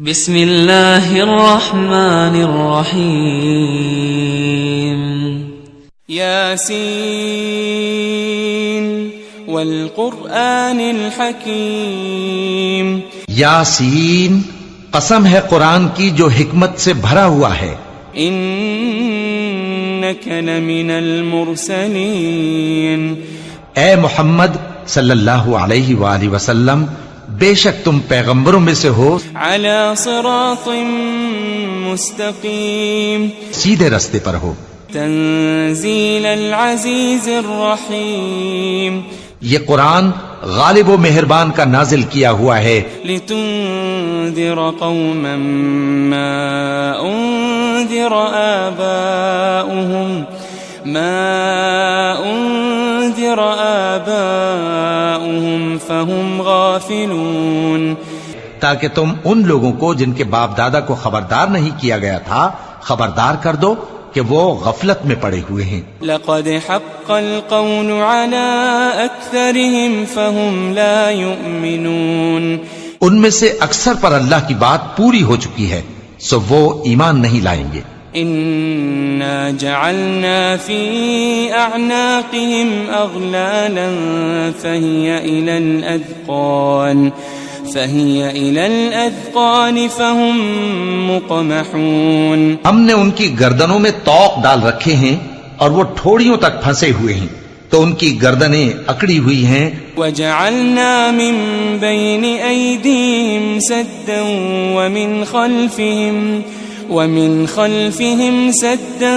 بسم اللہ الرحمن الرحیم یاسین والقرآن الحکیم یاسین، قسم ہے قرآن کی جو حکمت سے بھرا ہوا ہے. انک لمن المرسلین، اے محمد صلی اللہ علیہ وآلہ وسلم، بے شک تم پیغمبروں میں سے ہو، علی صراط مستقیم، سیدھے رستے پر ہو. تنزیل العزیز الرحیم، یہ قرآن غالب و مہربان کا نازل کیا ہوا ہے، لتنذر قوما ما انذر آباؤهم فهم غافلون، تاکہ تم ان لوگوں کو جن کے باپ دادا کو خبردار نہیں کیا گیا تھا خبردار کر دو کہ وہ غفلت میں پڑے ہوئے ہیں. لقد حق القول على اکثرهم فهم لا يؤمنون، ان میں سے اکثر پر اللہ کی بات پوری ہو چکی ہے سو وہ ایمان نہیں لائیں گے. انا جعلنا في اعناقهم اغلالا فهي الى الاذقان فهم مقمحون، ہم نے ان کی گردنوں میں طوق ڈال رکھے ہیں اور وہ ٹھوڑیوں تک پھنسے ہوئے ہیں تو ان کی گردنیں اکڑی ہوئی ہیں. وجعلنا من بين ايديهم سدا ومن خلفهم سدا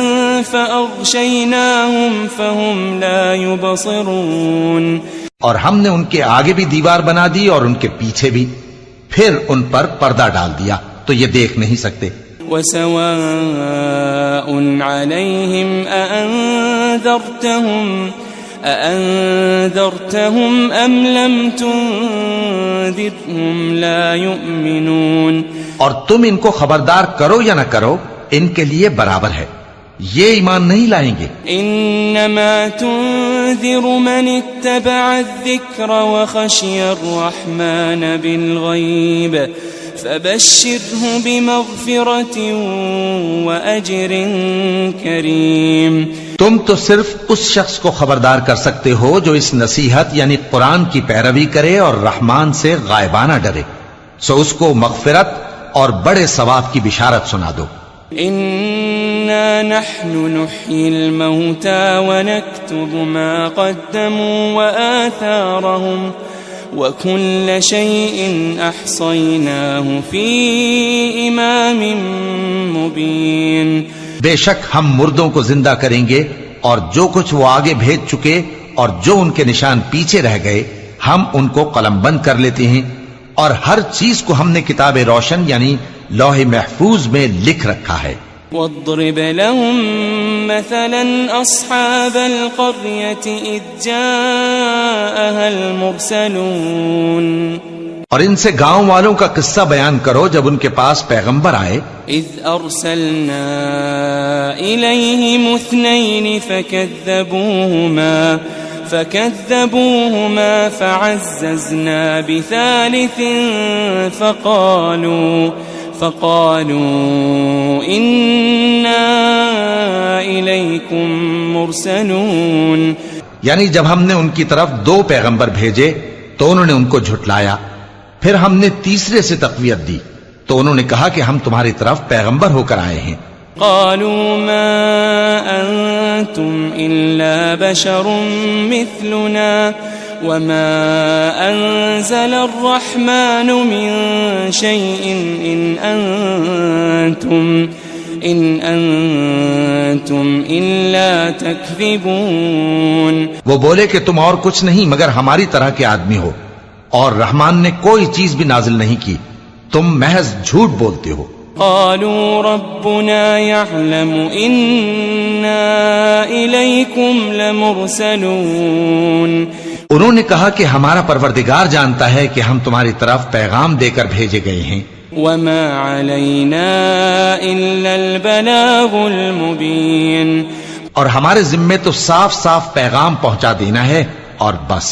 فأغشيناهم فهم لا يبصرون، اور ہم نے ان کے آگے بھی دیوار بنا دی اور ان کے پیچھے بھی، پھر ان پر پردہ ڈال دیا تو یہ دیکھ نہیں سکتے. وسواء عليهم أأنذرتهم أم لم تنذرهم لا يؤمنون، اور تم ان کو خبردار کرو یا نہ کرو ان کے لیے برابر ہے، یہ ایمان نہیں لائیں گے. انما تنذر من اتبع الذکر وخشی الرحمن بالغیب فبشره بمغفرة وأجر کریم. تم تو صرف اس شخص کو خبردار کر سکتے ہو جو اس نصیحت یعنی قرآن کی پیروی کرے اور رحمان سے غائبانہ ڈرے، سو اس کو مغفرت اور بڑے ثواب کی بشارت سنا دو. انا نحن نحيي الموتى ونكتب ما قدموا وآثارهم وكل شيء احصيناه في امام مبين. بے شک ہم مردوں کو زندہ کریں گے اور جو کچھ وہ آگے بھیج چکے اور جو ان کے نشان پیچھے رہ گئے ہم ان کو قلم بند کر لیتے ہیں، اور ہر چیز کو ہم نے کتاب روشن یعنی لوح محفوظ میں لکھ رکھا ہے. واضرب لهم مثلا اصحاب القرية اذ جاءها المرسلون، اور ان سے گاؤں والوں کا قصہ بیان کرو جب ان کے پاس پیغمبر آئے. اذ ارسلنا الیہم اثنین فكذبوهما فعززنا بثالث فقالوا إنا إليكم مرسلون، یعنی جب ہم نے ان کی طرف 2 پیغمبر بھیجے تو انہوں نے ان کو جھٹلایا، پھر ہم نے تیسرے سے تقویت دی تو انہوں نے کہا کہ ہم تمہاری طرف پیغمبر ہو کر آئے ہیں. قالوا ما أنتم إلا بشر مثلنا وما أنزل الرحمن من شيء إن أنتم إلا تكذبون. وہ بولے کہ تم اور کچھ نہیں مگر ہماری طرح کے آدمی ہو، اور رحمان نے کوئی چیز بھی نازل نہیں کی، تم محض جھوٹ بولتے ہو. قالوا ربنا يعلم إنا إليكم لمرسلون، انہوں نے کہا کہ ہمارا پروردگار جانتا ہے کہ ہم تمہاری طرف پیغام دے کر بھیجے گئے ہیں. وما علينا إلا البلاغ المبين، اور ہمارے ذمے تو صاف صاف پیغام پہنچا دینا ہے اور بس.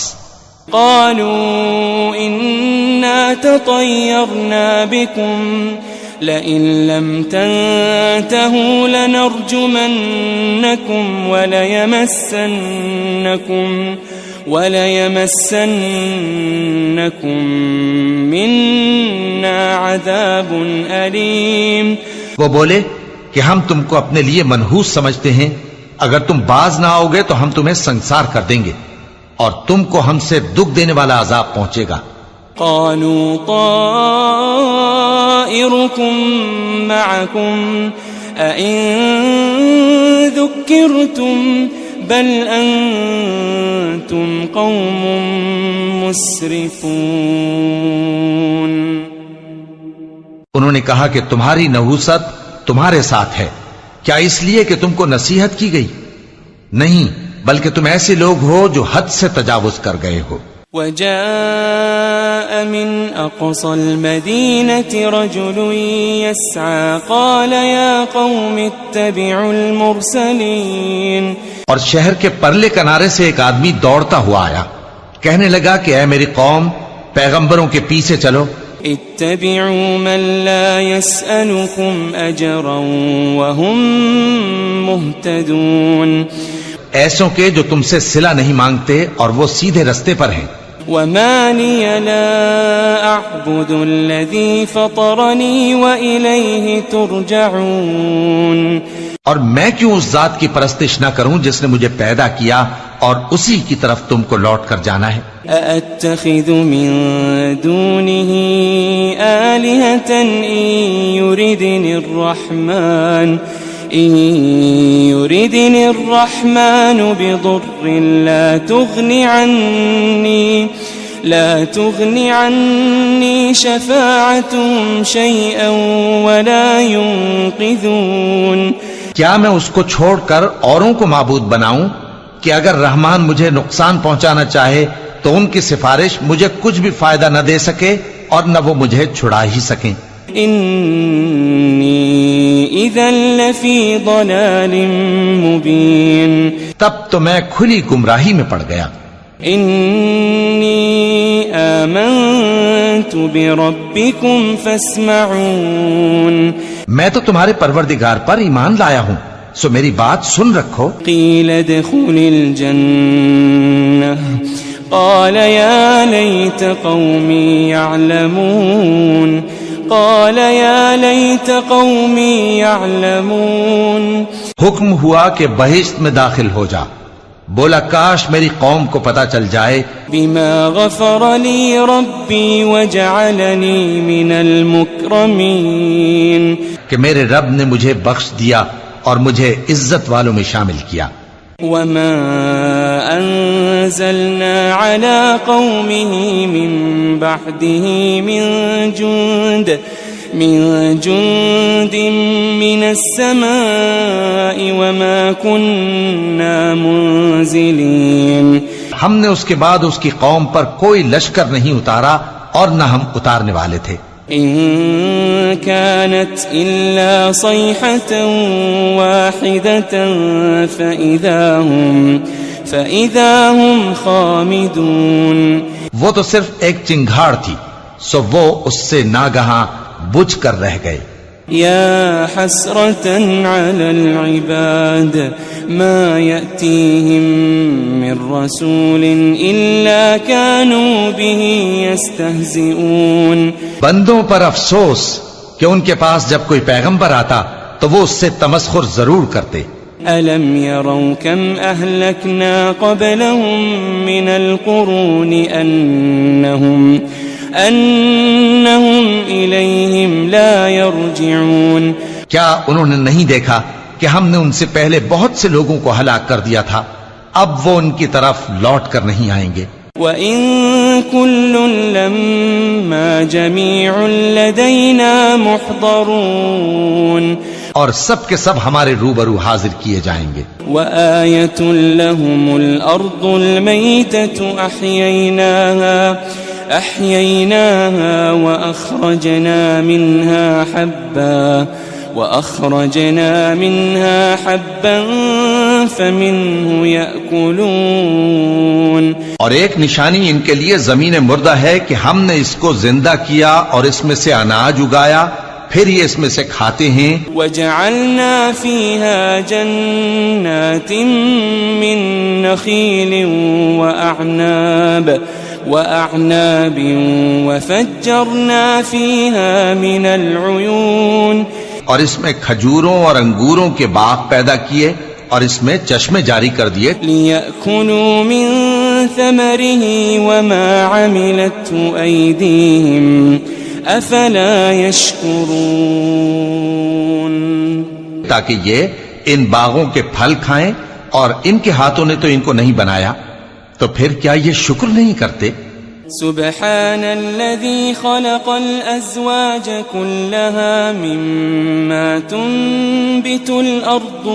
قالوا إنا تطيرنا بكم لئن لم تنتهوا لنرجمنكم وليمسنكم منا عذاب أليم. وہ بولے کہ ہم تم کو اپنے لیے منحوس سمجھتے ہیں، اگر تم باز نہ آؤ گے تو ہم تمہیں سنسار کر دیں گے اور تم کو ہم سے دکھ دینے والا عذاب پہنچے گا. قالوا طائركم معكم أئن ذكرتم بل أنتم قوم مسرفون. انہوں نے کہا کہ تمہاری نحوست تمہارے ساتھ ہے، کیا اس لیے کہ تم کو نصیحت کی گئی؟ نہیں، بلکہ تم ایسے لوگ ہو جو حد سے تجاوز کر گئے ہو. وجاء من أقصى المدينة رجل يسعى قال يا قوم اتبعوا المرسلين. اور شہر کے پرلے کنارے سے ایک آدمی دوڑتا ہوا آیا، کہنے لگا کہ اے میری قوم، پیغمبروں کے پیچھے چلو. اتبعوا من لا يسألكم أجرا وهم مهتدون. ایسوں کے جو تم سے صلہ نہیں مانگتے اور وہ سیدھے رستے پر ہیں. وما لي لا أعبد الذي فطرني وإليه ترجعون. اور میں کیوں اس ذات کی پرستش نہ کروں جس نے مجھے پیدا کیا اور اسی کی طرف تم کو لوٹ کر جانا ہے. أأتخذ من دونه آلهة إن يردني الرحمن بضر لا تغني عني شفاعتهم شيئا ولا ينقذون. کیا میں اس کو چھوڑ کر اوروں کو معبود بناؤں کہ اگر رحمان مجھے نقصان پہنچانا چاہے تو ان کی سفارش مجھے کچھ بھی فائدہ نہ دے سکے اور نہ وہ مجھے چھڑا ہی سکیں. انی اذا لفی ضلال مبین. تب تو میں کھلی گمراہی میں پڑ گیا. انی آمنت بربکم فاسمعون. میں تو تمہارے پروردگار پر ایمان لایا ہوں، سو میری بات سن رکھو. قیل ادخل الجنہ قال یا لیت قومی یعلمون. قال یا لیت قومی یعلمون. حکم ہوا کہ بہشت میں داخل ہو جا. بولا کاش میری قوم کو پتا چل جائے. بما غفر لی ربی وجعلنی من المکرمین. کہ میرے رب نے مجھے بخش دیا اور مجھے عزت والوں میں شامل کیا. وما انزلنا على قومه من بعده من جند من السماء وما كنا منزلين. ہم نے اس کے بعد اس کی قوم پر کوئی لشکر نہیں اتارا اور نہ ہم اتارنے والے تھے. إن كانت إلا صيحة واحدة فإذا هم خامدون. وہ تو صرف ایک چنگھاڑ تھی، سو وہ اس سے ناگہاں بجھ کر رہ گئے. يا حسرة على العباد ما يأتيهم من رسول إلا كانوا به يستهزئون. بندوں پر افسوس کہ ان کے پاس جب کوئی پیغمبر آتا تو وہ اس سے تمسخر ضرور کرتے. ألم يروا كم أهلكنا قبلهم من القرون أنهم إليهم لا يرجعون. کیا انہوں نے نہیں دیکھا کہ ہم نے ان سے پہلے بہت سے لوگوں کو ہلاک کر دیا تھا، اب وہ ان کی طرف لوٹ کر نہیں آئیں گے. وَإِن كُلٌّ لَمَّا جَمِيعٌ لَدَيْنَا مُحْضَرُونَ. اور سب کے سب ہمارے روبرو حاضر کیے جائیں گے. وَآيَةٌ لَهُمُ الْأَرْضُ الْمَيْتَةُ أَحْيَيْنَاهَا وَأَخْرَجْنَا مِنْهَا حَبًّا فمنه يأكلون اور ایک نشانی ان کے لیے زمین مردہ ہے کہ ہم نے اس کو زندہ کیا اور اس میں سے اناج اگایا، پھر یہ اس میں سے کھاتے ہیں. وجعلنا فيها جنات من نخيل وأعناب وفجرنا فيها من العيون. اور اس میں کھجوروں اور انگوروں کے باغ پیدا کیے اور اس میں چشمے جاری کر دیے. ليأكلوا من ثمره وما عملته أيديهم أفلا يشكرون. تاکہ یہ ان باغوں کے پھل کھائیں، اور ان کے ہاتھوں نے تو ان کو نہیں بنایا، تو پھر کیا یہ شکر نہیں کرتے؟ سبحان الذي خلق الأزواج كلها مما تنبت الأرض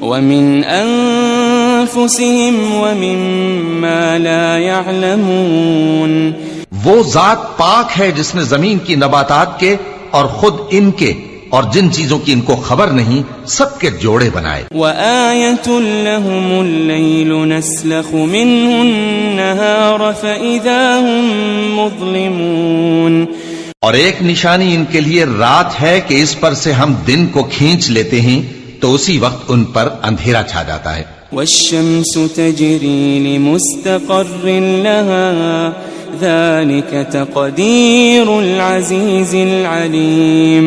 ومن أنفسهم ومما لا يعلمون. وہ ذات پاک ہے جس نے زمین کی نباتات کے اور خود ان کے اور جن چیزوں کی ان کو خبر نہیں سب کے جوڑے بنائے. وآية لهم الليل نسلخ منه النهار فإذا هم مظلمون. اور ایک نشانی ان کے لیے رات ہے کہ اس پر سے ہم دن کو کھینچ لیتے ہیں تو اسی وقت ان پر اندھیرا چھا جاتا ہے. والشمس تجري لمستقر لها ذلك تقدير العزيز العليم.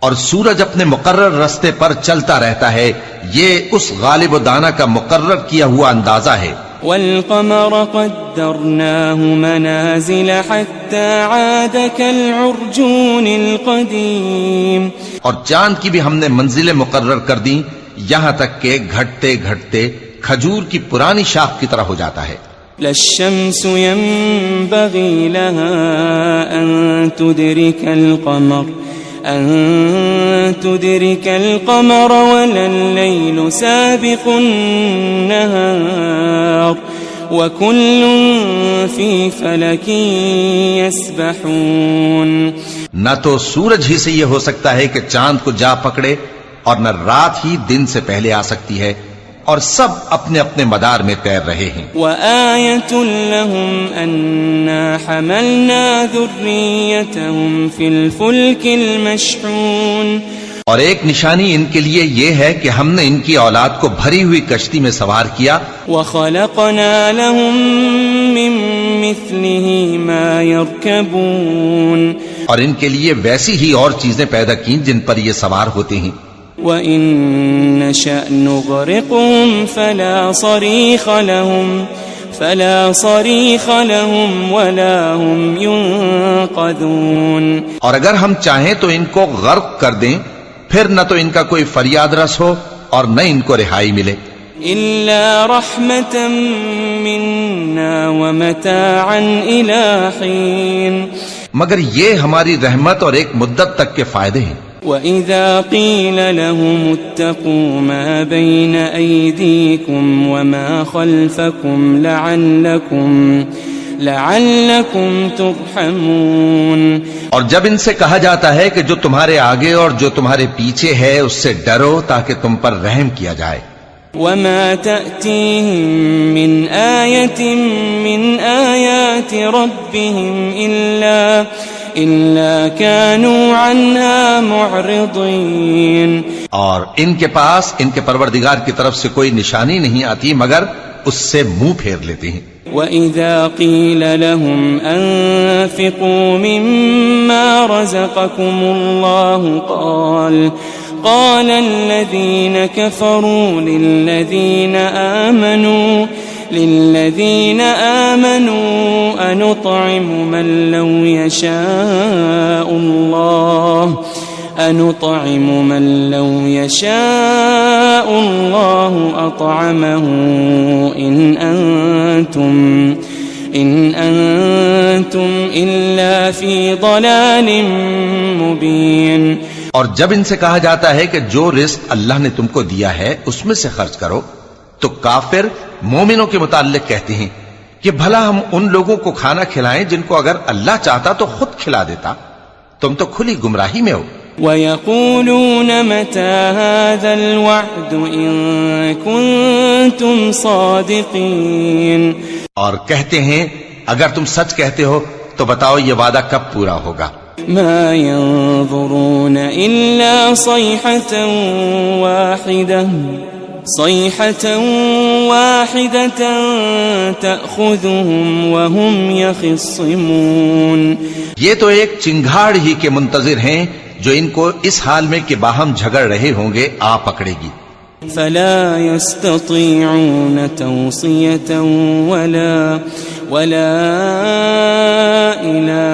اور سورج اپنے مقرر رستے پر چلتا رہتا ہے، یہ اس غالب و دانا کا مقرر کیا ہوا اندازہ ہے. والقمر قدرناه منازل حتى عاد كالعرجون القديم. اور چاند کی بھی ہم نے منزلیں مقرر کر دیں یہاں تک کہ گھٹتے گھٹتے کھجور کی پرانی شاخ کی طرح ہو جاتا ہے. لا الشمس ينبغي لها أن تدرك القمر ولا الليل سابق النهار وكل في فلك يسبحون. نہ تو سورج ہی سے یہ ہو سکتا ہے کہ چاند کو جا پکڑے، اور نہ رات ہی دن سے پہلے آ سکتی ہے، اور سب اپنے اپنے مدار میں تیر رہے ہیں. وآية لهم أنا حملنا ذريتهم في الفلك المشحون. اور ایک نشانی ان کے لیے یہ ہے کہ ہم نے ان کی اولاد کو بھری ہوئی کشتی میں سوار کیا. وخلقنا لهم من مثله ما يركبون. اور ان کے لیے ویسی ہی اور چیزیں پیدا کی جن پر یہ سوار ہوتے ہیں. وَإِن نَّشَأْ نُغْرِقْهُمْ فَلَا صَرِيخَ لَهُمْ وَلَا هُمْ يُنقَذُونَ. اور اگر ہم چاہیں تو ان کو غرق کر دیں، پھر نہ تو ان کا کوئی فریاد رس ہو اور نہ ان کو رہائی ملے. إِلَّا رَحْمَةً مِّنَّا وَمَتَاعًا إِلَىٰ حِينٍ. مگر یہ ہماری رحمت اور ایک مدت تک کے فائدے ہیں. وَإِذَا قِيلَ لَهُمُ اتَّقُوا مَا بَيْنَ أَيْدِيكُمْ وَمَا خَلْفَكُمْ لَعَلَّكُمْ تُرْحَمُونَ. اور جب ان سے کہا جاتا ہے کہ جو تمہارے آگے اور جو تمہارے پیچھے ہے اس سے ڈرو تاکہ تم پر رحم کیا جائے. وَمَا تَأْتِيهِم مِّنْ آيَةٍ مِّنْ آيَاتِ رَبِّهِمْ إِلَّا كَانُوا عَنْهَا مُعْرِضِينَ. اور ان کے پاس ان کے پروردگار کی طرف سے کوئی نشانی نہیں آتی مگر اس سے منہ پھیر لیتے ہیں. وَإِذَا قِيلَ لَهُمْ أَنفِقُوا مِمَّا رَزَقَكُمُ اللَّهُ قال الذين كفروا للذين آمنوا أنطعم من لو يشاء الله أطعمه إن أنتم إلا في ضلال مبين. اور جب ان سے کہا جاتا ہے کہ جو رزق اللہ نے تم کو دیا ہے اس میں سے خرچ کرو، تو کافر مومنوں کے متعلق کہتے ہیں کہ بھلا ہم ان لوگوں کو کھانا کھلائیں جن کو اگر اللہ چاہتا تو خود کھلا دیتا، تم تو کھلی گمراہی میں ہو. وَيَقُولُونَ مَتَى هَذَا الْوَعْدُ إِن كُنتُمْ صَادِقِينَ اور کہتے ہیں اگر تم سچ کہتے ہو تو بتاؤ یہ وعدہ کب پورا ہوگا؟ مَا يَنظُرُونَ إِلَّا صَيْحَةً وَاحِدَةً تَأْخُذُهُمْ وَهُمْ يَخِصِّمُونَ یہ تو ایک چنگھاڑ ہی کے منتظر ہیں جو ان کو اس حال میں کہ باہم جھگڑ رہے ہوں گے آ پکڑے گی۔ فلا يستطيعون توصية ولا إلى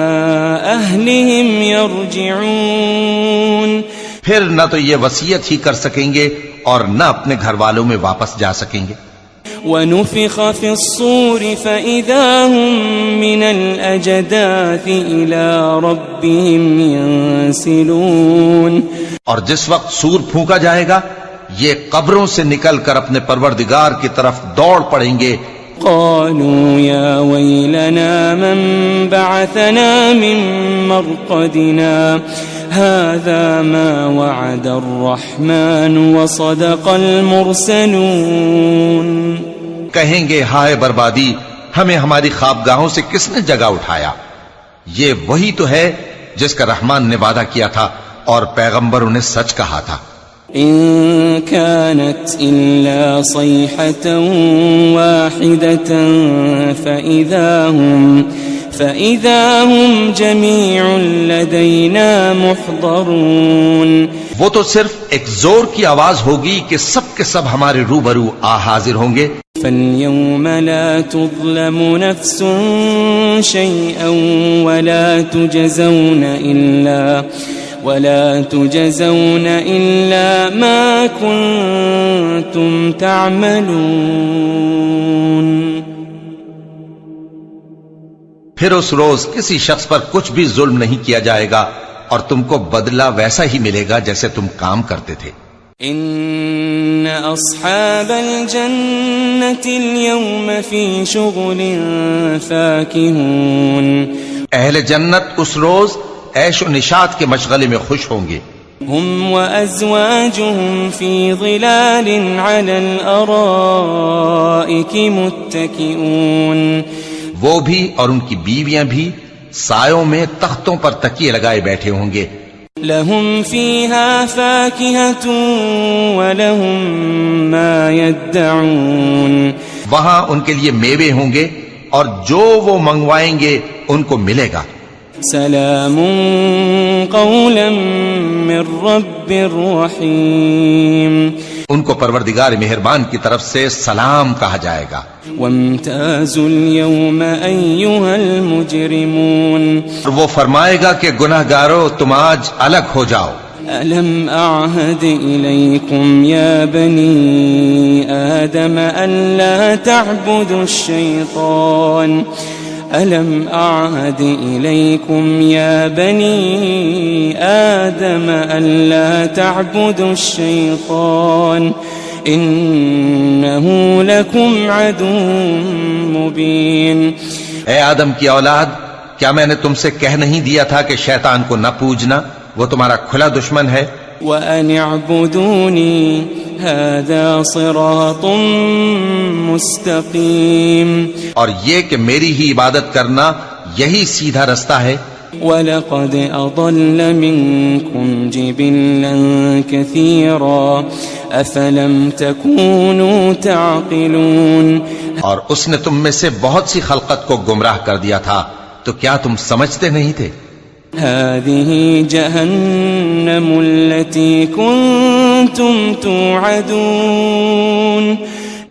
أهلهم يرجعون، پھر نہ تو یہ وصیت ہی کر سکیں گے اور نہ اپنے گھر والوں میں واپس جا سکیں گے۔ ونفخ في الصور فإذا هم من الأجداث إلى ربهم ينسلون، اور جس وقت سور پھونکا جائے گا یہ قبروں سے نکل کر اپنے پروردگار کی طرف دوڑ پڑیں گے۔ قالوا يا ويلنا من بعثنا من مرقدنا هذا ما وعد الرحمن وصدق المرسلون، کہیں گے ہائے بربادی، ہمیں ہماری خوابگاہوں سے کس نے جگہ اٹھایا؟ یہ وہی تو ہے جس کا رحمان نے وعدہ کیا تھا اور پیغمبروں نے سچ کہا تھا۔ إن كانت إلا صيحة واحدة فإذا هم جميع لدينا محضرون، وہ تو صرف ایک زور کی آواز ہوگی کہ سب کے سب ہمارے روبرو حاضر ہوں گے۔ فاليوم لا تظلم نفس شيئا ولا تجزون إلا ما كنتم تعملون، پھر اس روز کسی شخص پر کچھ بھی ظلم نہیں کیا جائے گا اور تم کو بدلہ ویسا ہی ملے گا جیسے تم کام کرتے تھے۔ ان اصحاب الجنة اليوم في شغل فاكهون، اہل جنت اس روز عیش و نشاط کے مشغلے میں خوش ہوں گے۔ هم وازواجهم في ظلال على الارائك متكئون، وہ بھی اور ان کی بیویاں بھی سایوں میں تختوں پر تکیے لگائے بیٹھے ہوں گے۔ لهم فيها فاكهة ولهم ما يدعون، وہاں ان کے لیے میوے ہوں گے اور جو وہ منگوائیں گے ان کو ملے گا۔ سلام قولا من رب رحیم، ان کو پروردگار مہربان کی طرف سے سلام کہا جائے گا۔ وامتازوا اليوم ایھا المجرمون، اور وہ فرمائے گا کہ گناہگارو تم آج الگ ہو جاؤ۔ ألم أعهد إليكم يا بني آدم ألا تعبدوا الشيطان ألم أعهد إليكم يا بني آدم ألا تعبدوا الشيطان إنه لكم عدو مبين۔ اے آدم کی اولاد، کیا میں نے تم سے کہہ نہیں دیا تھا کہ شیطان کو نہ پوجنا، وہ تمہارا کھلا دشمن ہے۔ وَأَنِ اعْبُدُونِي هَذَا صِرَاطٌ مُسْتَقِيمٌ، اور یہ کہ میری ہی عبادت کرنا یہی سیدھا رستہ ہے۔ وَلَقَدْ أَضَلَّ مِنكُمْ جِبِلًّا كَثِيرًا أَفَلَمْ تَكُونُوا تَعْقِلُونَ، اور اس نے تم میں سے بہت سی خلقت کو گمراہ کر دیا تھا، تو کیا تم سمجھتے نہیں تھے؟ هذه جهنم التي كنتم توعدون،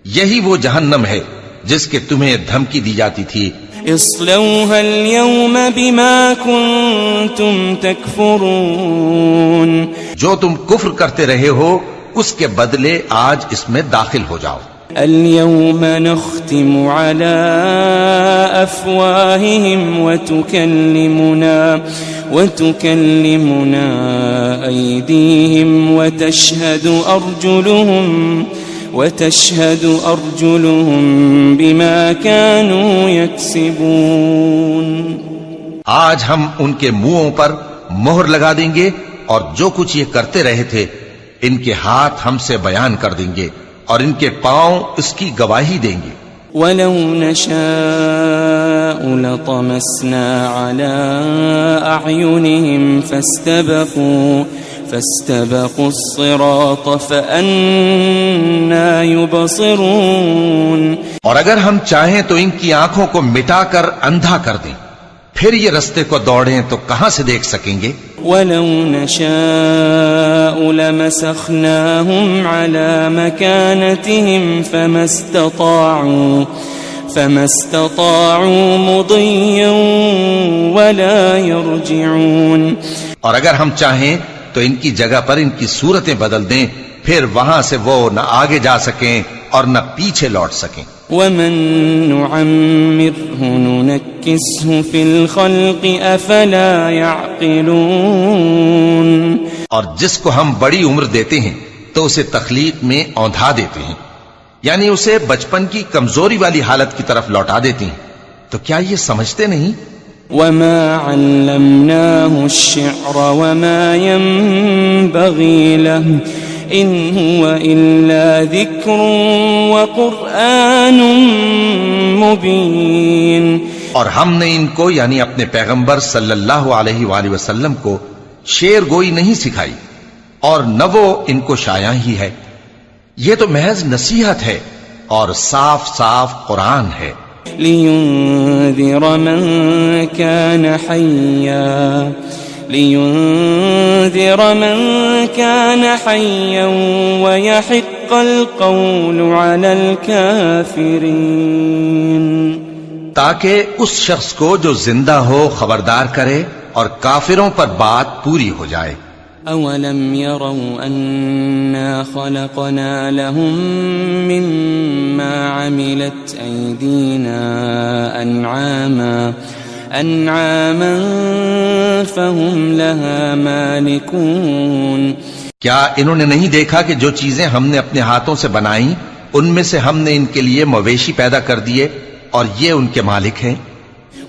یہی وہ جہنم ہے جس کے تمہیں دھمکی دی جاتی تھی۔ اصلوها اليوم بما كنتم تكفرون، جو تم کفر کرتے رہے ہو اس کے بدلے آج اس میں داخل ہو جاؤ۔ اليوم نختم على أفواههم وتكلمنا أيديهم وتشهد أرجلهم بما كانوا يكسبون۔ آج ہم ان کے منہوں پر مہر لگا دیں گے اور جو کچھ یہ کرتے رہے تھے ان کے ہاتھ ہم سے بیان کر دیں گے اور ان کے پاؤں اس کی گواہی دیں گے. وَلَوْ نَشَاءُ لَطَمَسْنَا عَلَىٰ أَعْيُنِهِمْ فَاسْتَبَقُوا الصِّرَاطَ فَأَنَّىٰ يُبْصِرُونَ. اور اگر ہم چاہیں تو ان کی آنکھوں کو مٹا کر اندھا کر دیں، پھر یہ رستے کو دوڑیں تو کہاں سے دیکھ سکیں گے؟ وَلَوْ نَشَاءُ لَمَسَخْنَاهُمْ عَلَىٰ مَكَانَتِهِمْ فَمَا اسْتَطَاعُوا مُضِيًّا وَلَا يَرْجِعُونَ. اور اگر ہم چاہیں تو ان کی جگہ پر ان کی صورتیں بدل دیں، پھر وہاں سے وہ نہ آگے جا سکیں اور نہ پیچھے لوٹ سکیں. وَمَن نُعَمِّرْهُ نُنَكِّسْهُ فِي الْخَلْقِ أَفَلَا يَعْقِلُونَ. اور جس کو ہم بڑی عمر دیتے ہیں تو اسے تخلیق میں اوندھا دیتے ہیں، یعنی اسے بچپن کی کمزوری والی حالت کی طرف لوٹا دیتے ہیں. تو کیا یہ سمجھتے نہیں؟ وَمَا عَلَّمْنَاهُ الشِّعْرَ وَمَا يَنبَغِي لَهُ إِنْ هُوَ إِلَّا ذِكْرٌ وَقُرْآنٌ مُبِينٌ. اور ہم نے ان کو یعنی اپنے پیغمبر صلی اللہ علیہ وآلہ وسلم کو شعر گوئی نہیں سکھائی اور نہ وہ ان کو شایع ہی ہے، یہ تو محض نصیحت ہے اور صاف صاف قرآن ہے. لِيُنذِرَ مَن كَانَ حَيًّا وَيَحِقَّ الْقَوْلُ عَلَى الْكَافِرِينَ. تاکہ اس شخص کو جو زندہ ہو خبردار کرے اور کافروں پر بات پوری ہو جائے. أَوَلَمْ يَرَوْا أَنَّا خَلَقْنَا لَهُم مِّمَّا عَمِلَتْ أَيْدِينَا أَنْعَامًا فَهُمْ لَهَا مَالِكُونَ. کیا انہوں نے نہیں دیکھا کہ جو چیزیں ہم نے اپنے ہاتھوں سے بنائیں ان میں سے ہم نے ان کے لیے مویشی پیدا کر دیے اور یہ ان کے مالک ہیں.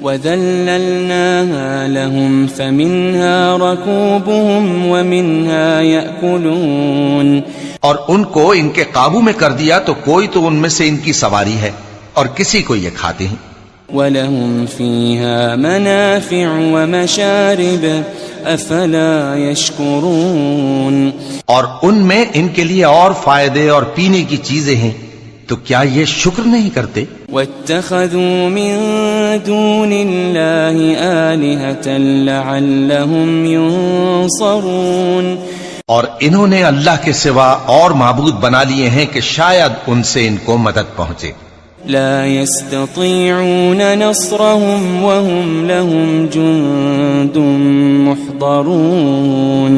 وَذَلَّلْنَاهَا لَهُمْ فَمِنْهَا رَكُوبُهُمْ وَمِنْهَا يَأْكُلُونَ. اور ان کو ان کے قابو میں کر دیا تو کوئی تو ان میں سے ان کی سواری ہے اور کسی کو یہ کھاتے ہیں. وَلَهُمْ فِيهَا مَنَافِعُ وَمَشَارِبُ أَفَلَا يَشْكُرُونَ. اور ان میں ان کے لیے اور فائدے اور پینے کی چیزیں ہیں، تو کیا یہ شکر نہیں کرتے؟ وَاتَّخَذُوا مِن دُونِ اللَّهِ آلِهَةً لَعَلَّهُمْ يُنصَرُونَ. اور انہوں نے اللہ کے سوا اور معبود بنا لیے ہیں کہ شاید ان سے ان کو مدد پہنچے. لا يستطيعون نصرهم وهم لهم جند محضرون.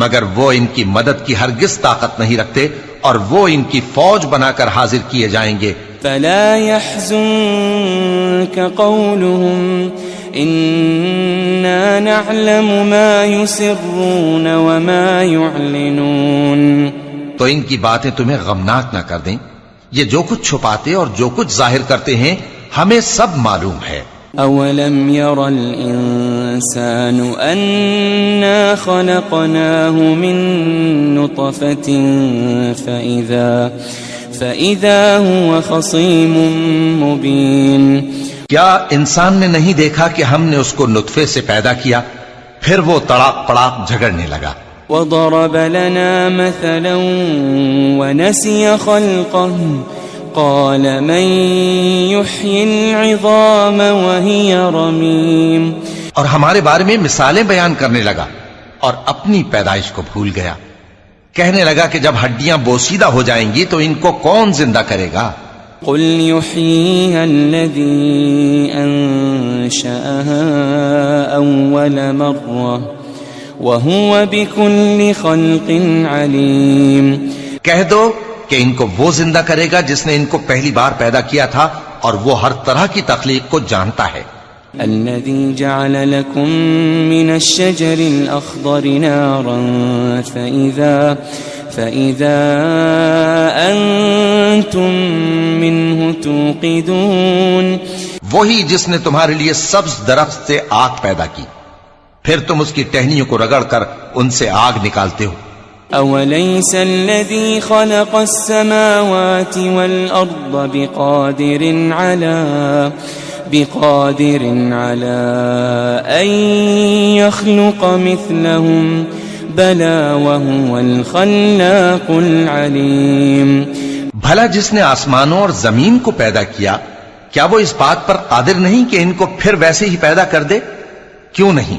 مگر وہ ان کی مدد کی ہرگز طاقت نہیں رکھتے اور وہ ان کی فوج بنا کر حاضر کیے جائیں گے. فلا يحزنك قولهم إنا نعلم ما يسرون وما يعلنون. تو ان کی باتیں تمہیں غمناک نہ کر دیں، یہ جو کچھ چھپاتے اور جو کچھ ظاہر کرتے ہیں ہمیں سب معلوم ہے. أولم ير الإنسان أنا خلقناه من نطفة فإذا هو خصيم مبين. کیا انسان نے نہیں دیکھا کہ ہم نے اس کو نطفے سے پیدا کیا پھر وہ تڑاک پڑاک جھگڑنے لگا. وضرب لنا مثلا ونسي خلقه قال من يحيي العظام وهي رميم. اور ہمارے بارے میں مثالیں بیان کرنے لگا اور اپنی پیدائش کو بھول گیا. کہنے لگا کہ جب ہڈیاں بوسیدہ ہو جائیں گی تو ان کو کون زندہ کرے گا؟ قل يحييها الذي أنشأها أول مرة وَهُوَ بِكُلِّ خَلْقٍ عَلِيمٌ. کہہ دو کہ ان کو وہ زندہ کرے گا جس نے ان کو پہلی بار پیدا کیا تھا اور وہ ہر طرح کی تخلیق کو جانتا ہے. الَّذِي جَعَلَ لَكُم مِّنَ الشَّجَرِ الْأَخْضَرِ نَارًا فَإِذَا أَنتُم مِّنْهُ تُوقِدُونَ. وہی جس نے تمہارے لیے سبز درخت سے آگ پیدا کی، پھر تم اس کی ٹہنیوں کو رگڑ کر ان سے آگ نکالتے ہو. أوليس الذي خلق السماوات والأرض بقادر على أن يخلق مثلهم بلى وهو الخلاق العليم. بھلا جس نے آسمانوں اور زمین کو پیدا کیا کیا وہ اس بات پر قادر نہیں کہ ان کو پھر ویسے ہی پیدا کر دے؟ کیوں نہیں،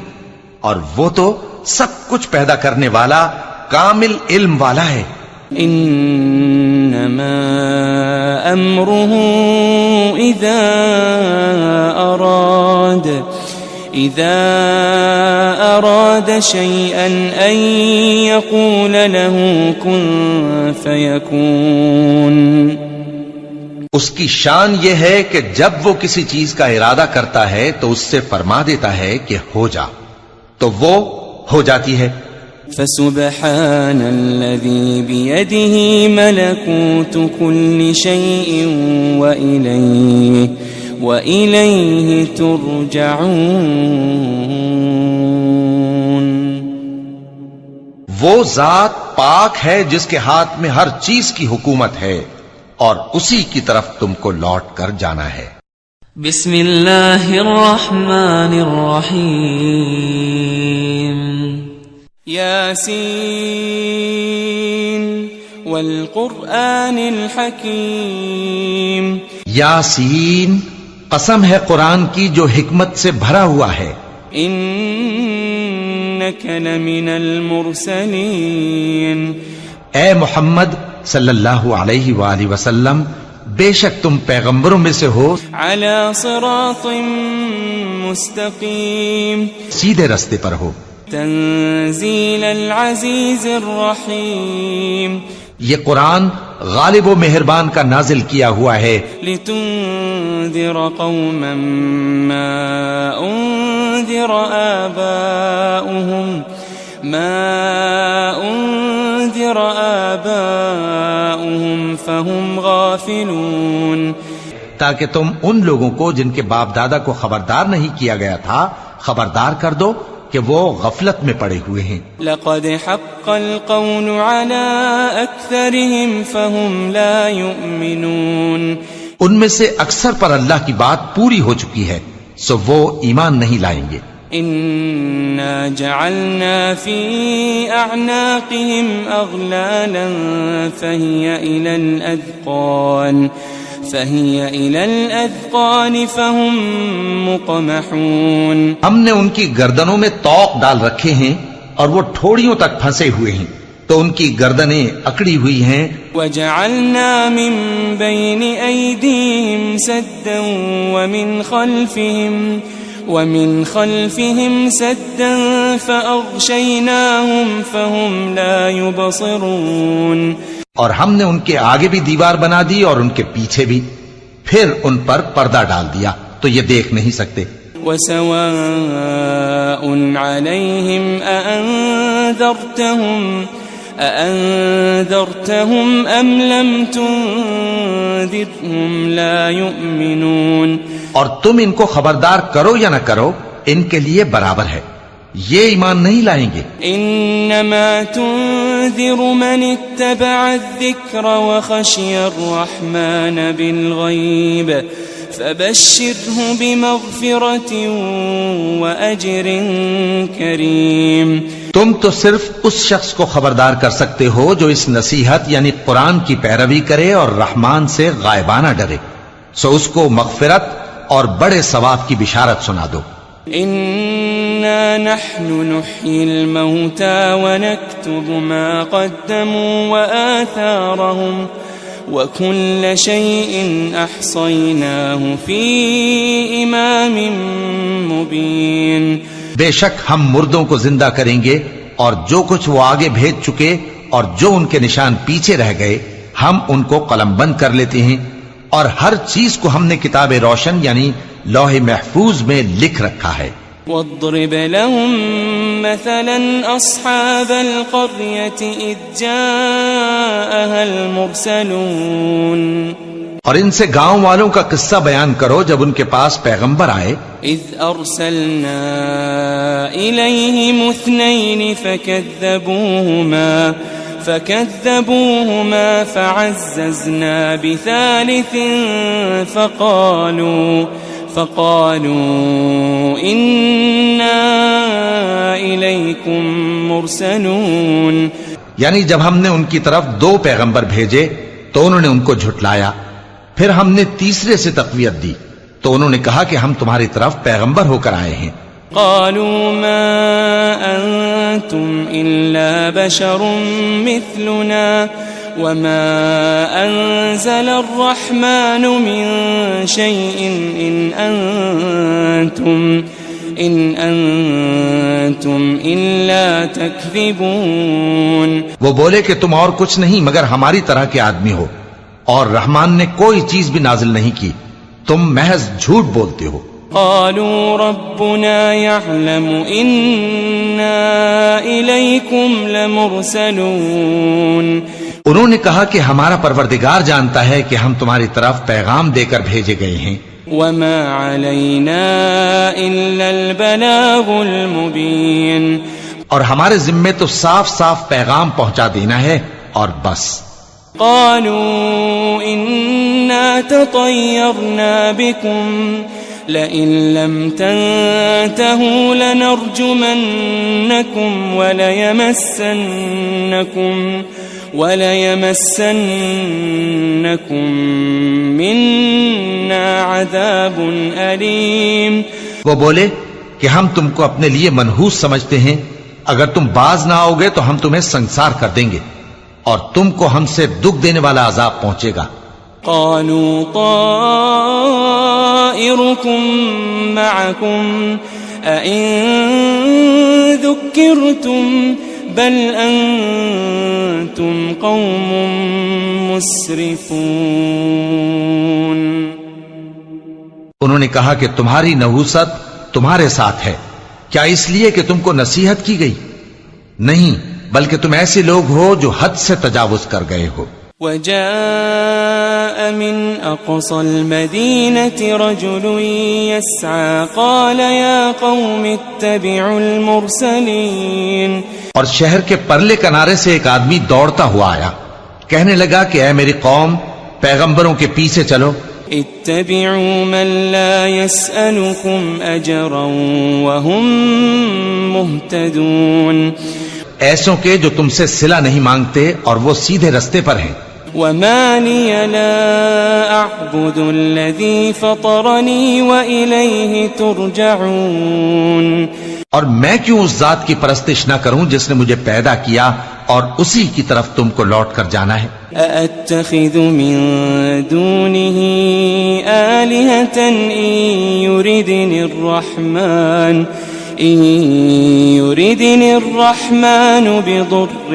اور وہ تو سب کچھ پیدا کرنے والا کامل علم والا ہے. انما امره اذا اراد شيئا ان يقول له كن فيكون. اس کی شان یہ ہے کہ جب وہ کسی چیز کا ارادہ کرتا ہے تو اس سے فرما دیتا ہے کہ ہو جا، تو وہ ہو جاتی ہے. فسبحان الذي بيده ملكوت كل شيء وإليه ترجعون. وہ ذات پاک ہے جس کے ہاتھ میں ہر چیز کی حکومت ہے اور اسی کی طرف تم کو لوٹ کر جانا ہے. بسم اللہ الرحمن الرحیم. یاسین والقرآن الحکیم. یاسین، قسم ہے قرآن کی جو حکمت سے بھرا ہوا ہے. انک لمن المرسلین. اے محمد صلی اللہ علیہ وآلہ وسلم، بے شک تم پیغمبروں میں سے ہو، علی صراط مستقیم، سیدھے رستے پر ہو. تنزیل العزیز الرحیم. یہ قرآن غالب و مہربان کا نازل کیا ہوا ہے. لتنذر قوما ما انذر آباؤهم فهم غافلون. تاکہ تم ان لوگوں کو جن کے باپ دادا کو خبردار نہیں کیا گیا تھا خبردار کر دو کہ وہ غفلت میں پڑے ہوئے ہیں. لقد حق القول على اکثرهم فهم لا يؤمنون. ان میں سے اکثر پر اللہ کی بات پوری ہو چکی ہے سو وہ ایمان نہیں لائیں گے. انا جعلنا في اعناقهم اغلالا فهي الى الاذقان فهم مقمحون. ہم نے ان کی گردنوں میں طوق ڈال رکھے ہیں اور وہ ٹھوڑیوں تک پھنسے ہوئے ہیں تو ان کی گردنیں اکڑی ہوئی ہیں. وجعلنا من بين ايديهم سدا ومن خلفهم سدا فأغشيناهم فهم لا يبصرون. اور ہم نے ان کے آگے بھی دیوار بنا دی اور ان کے پیچھے بھی، پھر ان پر پردہ ڈال دیا تو یہ دیکھ نہیں سکتے. وسواء عليهم أأنذرتهم أم لم تنذرهم لا يؤمنون. اور تم ان کو خبردار کرو یا نہ کرو ان کے لیے برابر ہے، یہ ایمان نہیں لائیں گے. انما تنذر من اتبع الذکر وخشی الرحمن بالغیب فبشره بمغفرة وأجر کریم. تم تو صرف اس شخص کو خبردار کر سکتے ہو جو اس نصیحت یعنی قرآن کی پیروی کرے اور رحمان سے غائبانہ ڈرے، سو اس کو مغفرت اور بڑے ثواب کی بشارت سنا دو. انا نحن نحيي الموتى ونكتب ما قدموا وآثارهم وكل شيء احصيناه في امام مبين. بے شک ہم مردوں کو زندہ کریں گے اور جو کچھ وہ آگے بھیج چکے اور جو ان کے نشان پیچھے رہ گئے ہم ان کو قلم بند کر لیتے ہیں، اور ہر چیز کو ہم نے کتاب روشن یعنی لوح محفوظ میں لکھ رکھا ہے. واضرب لهم مثلا اصحاب القرية اذ جاءها المرسلون. اور ان سے گاؤں والوں کا قصہ بیان کرو جب ان کے پاس پیغمبر آئے. اذ ارسلنا إليهم اثنين فكذبوهما فعززنا بثالث فقالوا إنا إليكم مرسلون. یعنی جب ہم نے ان کی طرف 2 پیغمبر بھیجے تو انہوں نے ان کو جھٹلایا، پھر ہم نے تیسرے سے تقویت دی تو انہوں نے کہا کہ ہم تمہاری طرف پیغمبر ہو کر آئے ہیں. قالوا ما أنتم إلا بشر مثلنا وما أنزل الرحمن من شيء إن أنتم إلا تكذبون. وہ بولے کہ تم اور کچھ نہیں مگر ہماری طرح کے آدمی ہو، اور رحمان نے کوئی چیز بھی نازل نہیں کی، تم محض جھوٹ بولتے ہو. قالوا ربنا يعلم إنا إليكم لمرسلون. انہوں نے کہا کہ ہمارا پروردگار جانتا ہے کہ ہم تمہاری طرف پیغام دے کر بھیجے گئے ہیں. وما علينا إلا البلاغ المبين. اور ہمارے ذمے تو صاف صاف پیغام پہنچا دینا ہے اور بس. قالوا إنا تطيرنا بكم لئن لم تنتهوا لنرجمنكم وليمسنكم منا عذاب أليم. وہ بولے کہ ہم تم کو اپنے لیے منحوس سمجھتے ہیں، اگر تم باز نہ آؤ گے تو ہم تمہیں سنسار کر دیں گے اور تم کو ہم سے دکھ دینے والا عذاب پہنچے گا. قالوا طائركم معكم أئن ذكرتم بل أنتم قوم مسرفون. انہوں نے کہا کہ تمہاری نحوست تمہارے ساتھ ہے، کیا اس لیے کہ تم کو نصیحت کی گئی؟ نہیں، بلکہ تم ایسے لوگ ہو جو حد سے تجاوز کر گئے ہو. وجاء من أقصى المدينة رجل يسعى قال يا قوم اتبعوا المرسلين. اور شہر کے پرلے کنارے سے ایک آدمی دوڑتا ہوا آیا، کہنے لگا کہ اے میری قوم، پیغمبروں کے پیچھے چلو. اتبعوا من لا يسألكم أجرا وهم مهتدون. ایسوں کے جو تم سے صلہ نہیں مانگتے اور وہ سیدھے رستے پر ہیں. وما لي لا أعبد الذي فطرني وإليه ترجعون. اور میں کیوں اس ذات کی پرستش نہ کروں جس نے مجھے پیدا کیا اور اسی کی طرف تم کو لوٹ کر جانا ہے. أأتخذ من دونه آلهة إن يردني الرحمن بضر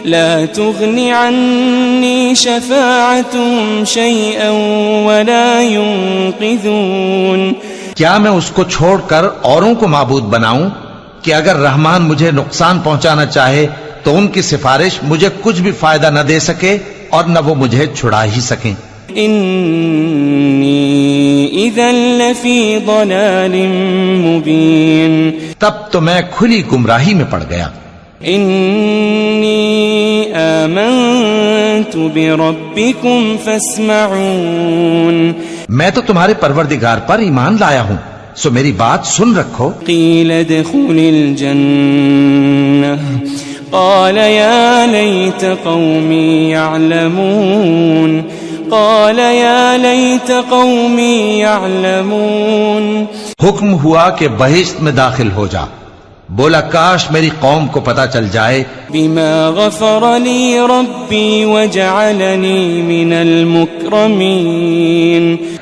لا تغني عني شفاعتهم شيئا ولا ينقذون. کیا میں اس کو چھوڑ کر اوروں کو معبود بناؤں کہ اگر رحمان مجھے نقصان پہنچانا چاہے تو ان کی سفارش مجھے کچھ بھی فائدہ نہ دے سکے اور نہ وہ مجھے چھڑا ہی سکیں. انی اذا لفی ضلال مبین. تب تو میں کھلی گمراہی میں پڑ گیا. انی آمنت بربکم فاسمعون. میں تو تمہارے پروردگار پر ایمان لایا ہوں، سو میری بات سن رکھو. قیل ادخل الجنہ قال یا لیت قومی یعلمون. قال یا لیت قومی یعلمون. حکم ہوا کہ بہشت میں داخل ہو جا. بولا کاش میری قوم کو پتا چل جائے. بما غفر لی ربی وجعلنی من المکرمین.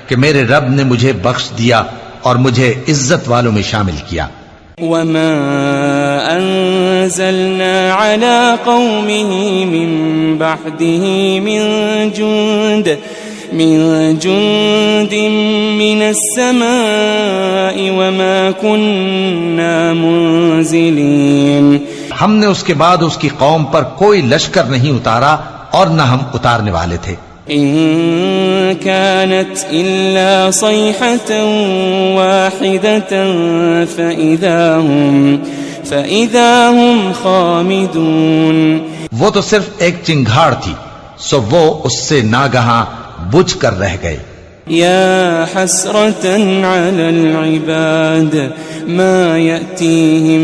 کہ میرے رب نے مجھے بخش دیا اور مجھے عزت والوں میں شامل کیا. وما انزلنا على قومه من بعده من جند من السماء وما كنا منزلين. ہم نے اس کے بعد اس کی قوم پر کوئی لشکر نہیں اتارا اور نہ ہم اتارنے والے تھے. إن كانت إلا صيحة واحدة فإذا هم خامدون. وہ تو صرف ایک چنگھاڑ تھی، سو وہ اس سے ناگہاں بجھ کر رہ گئے. يا حسرة على العباد ما يأتيهم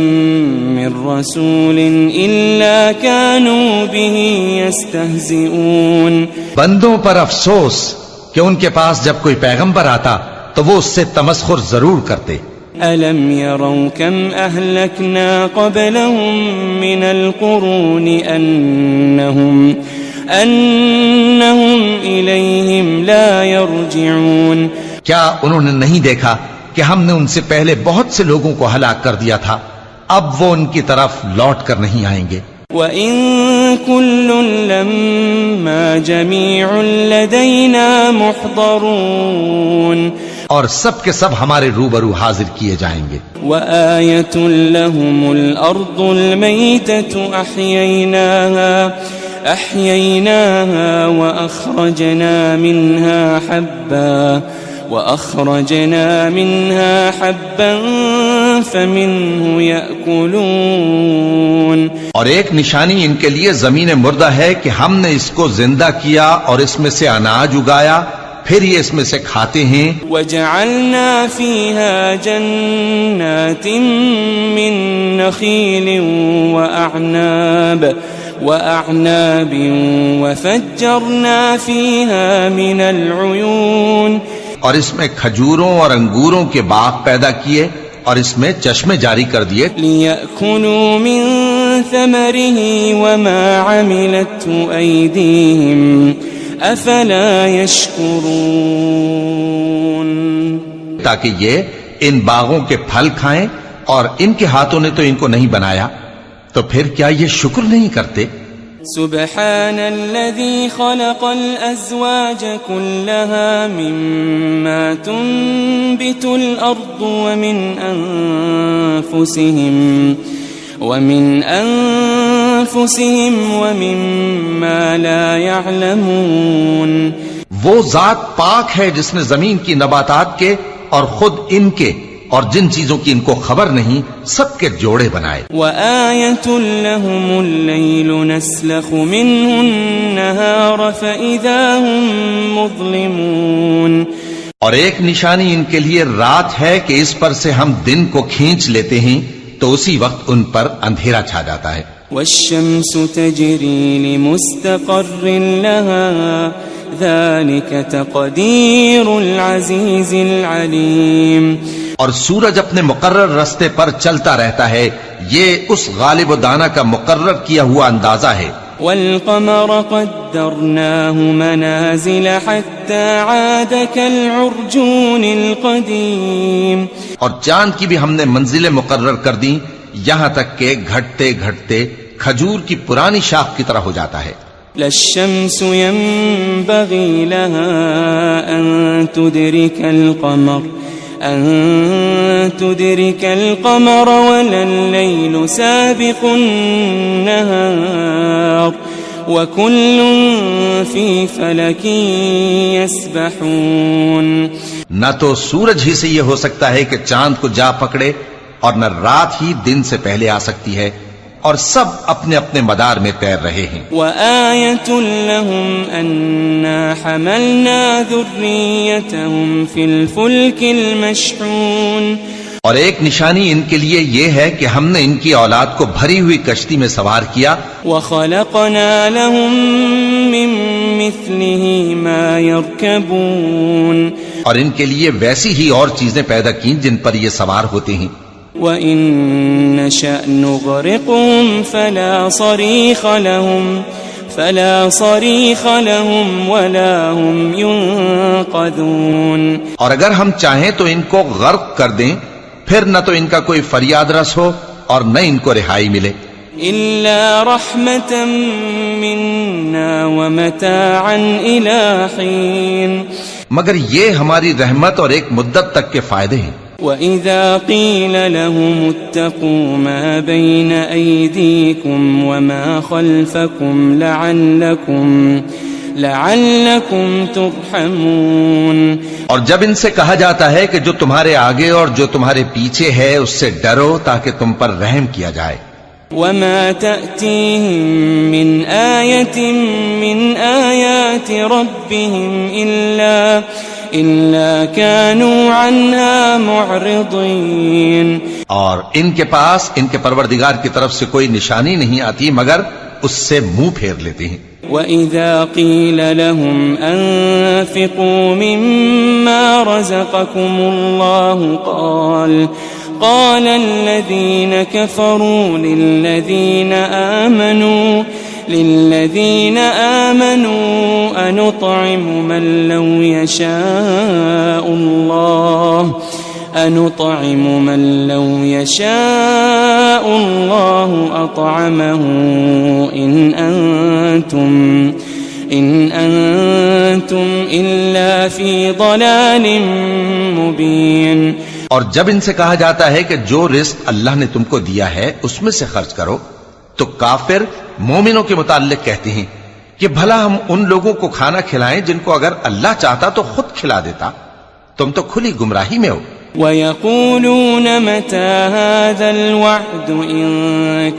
من رسول إلا كانوا به يستهزئون. بندوں پر افسوس کہ ان کے پاس جب کوئی پیغمبر آتا تو وہ اس سے تمسخر ضرور کرتے. ألم يروا كم أهلكنا قبلهم من القرون أنهم إليهم لا يرجعون. کیا انہوں نے نہیں دیکھا کہ ہم نے ان سے پہلے بہت سے لوگوں کو ہلاک کر دیا تھا، اب وہ ان کی طرف لوٹ کر نہیں آئیں گے. وَإِن كُلٌّ لَمَّا جَمِيعٌ لَدَيْنَا مُحْضَرُونَ. اور سب کے سب ہمارے روبرو حاضر کیے جائیں گے. وَآيَةٌ لَهُمُ الْأَرْضُ الْمَيْتَةُ أحييناها وأخرجنا منها حبا فمنه يأكلون. اور ایک نشانی ان کے لیے زمین مردہ ہے کہ ہم نے اس کو زندہ کیا اور اس میں سے اناج اگایا، پھر یہ اس میں سے کھاتے ہیں. وجعلنا فيها جنات من نخيل وأعناب وفجرنا فيها من العيون. اور اس میں کھجوروں اور انگوروں کے باغ پیدا کیے اور اس میں چشمے جاری کر دیے. لِيَأْكُلُوا مِن ثَمَرِهِ وَمَا عَمِلَتْهُ أَيْدِيهِمْ أَفَلَا يَشْكُرُونَ. تاکہ یہ ان باغوں کے پھل کھائیں، اور ان کے ہاتھوں نے تو ان کو نہیں بنایا، تو پھر کیا یہ شکر نہیں کرتے؟ سبحان الذي خلق الأزواج كلها مما تنبت الأرض ومن أنفسهم ومما لا يعلمون. وہ ذات پاک ہے جس نے زمین کی نباتات کے اور خود ان کے اور جن چیزوں کی ان کو خبر نہیں سب کے جوڑے بنائے. وَآيَةٌ لَهُمُ اللَّيْلُ نَسْلَخُ مِنْهُ النَّهَارَ فَإِذَا هُمْ مُظْلِمُونَ. اور ایک نشانی ان کے لیے رات ہے کہ اس پر سے ہم دن کو کھینچ لیتے ہیں تو اسی وقت ان پر اندھیرا چھا جاتا ہے. وَالشَّمْسُ تَجْرِي لِمُسْتَقَرٍّ لَهَا ذَلِكَ تَقْدِيرُ الْعَزِيزِ الْعَلِيمِ. اور سورج اپنے مقرر رستے پر چلتا رہتا ہے، یہ اس غالب و دانا کا مقرر کیا ہوا اندازہ ہے. والقمر قدرناه منازل حتى عاد كالعرجون القديم. اور چاند کی بھی ہم نے منزلیں مقرر کر دیں یہاں تک کہ گھٹتے گھٹتے کھجور کی پرانی شاخ کی طرح ہو جاتا ہے. لا الشمس ينبغي لها أن تدرك القمر ولا الليل سابق النهار وكل في فلك يسبحون. نہ تو سورج ہی سے یہ ہو سکتا ہے کہ چاند کو جا پکڑے، اور نہ رات ہی دن سے پہلے آ سکتی ہے، اور سب اپنے اپنے مدار میں تیر رہے ہیں. وَآيَةٌ لَهُمْ أَنَّا حَمَلْنَا ذُرِّيَّتَهُمْ فِي الْفُلْكِ الْمَشْحُونِ. اور ایک نشانی ان کے لیے یہ ہے کہ ہم نے ان کی اولاد کو بھری ہوئی کشتی میں سوار کیا. وَخَلَقْنَا لَهُم مِّن مِّثْلِهِ مَا يَرْكَبُونَ. اور ان کے لیے ویسی ہی اور چیزیں پیدا کی جن پر یہ سوار ہوتے ہیں. وَإِن نَّشَأْ نُغْرِقْهُمْ فَلَا صَرِيخَ لَهُمْ وَلَا هُمْ يُنقَذُونَ. اور اگر ہم چاہیں تو ان کو غرق کر دیں، پھر نہ تو ان کا کوئی فریاد رس ہو اور نہ ان کو رہائی ملے. إِلَّا رَحْمَةً مِّنَّا وَمَتَاعًا إِلَىٰ حِينٍ. مگر یہ ہماری رحمت اور ایک مدت تک کے فائدے ہیں. وَإِذَا قِيلَ لَهُمُ اتَّقُوا مَا بَيْنَ أَيْدِيكُمْ وَمَا خَلْفَكُمْ لعلكم ترحمون. اور جب ان سے کہا جاتا ہے کہ جو تمہارے آگے اور جو تمہارے پیچھے ہے اس سے ڈرو تاکہ تم پر رحم کیا جائے. وما تأتيهم من آية من آيات ربهم إلا كانوا عنها معرضين. اور ان کے پاس ان کے پروردگار کی طرف سے کوئی نشانی نہیں آتی مگر اس سے منہ پھیر لیتے ہیں. وَإِذَا قِيلَ لَهُمْ أَنفِقُوا مِمَّا رَزَقَكُمُ اللَّهُ قال الذين كفروا للذين آمنوا أنطعم من لو يشاء الله أطعمه إن أنتم إلا في ضلال مبين. اور جب ان سے کہا جاتا ہے کہ جو رزق اللہ نے تم کو دیا ہے اس میں سے خرچ کرو تو کافر مومنوں کے متعلق کہتے ہیں کہ بھلا ہم ان لوگوں کو کھانا کھلائیں جن کو اگر اللہ چاہتا تو خود کھلا دیتا. تم تو کھلی گمراہی میں ہو. وَيَقُولُونَ مَتَى هَذَا الْوَعْدُ إِن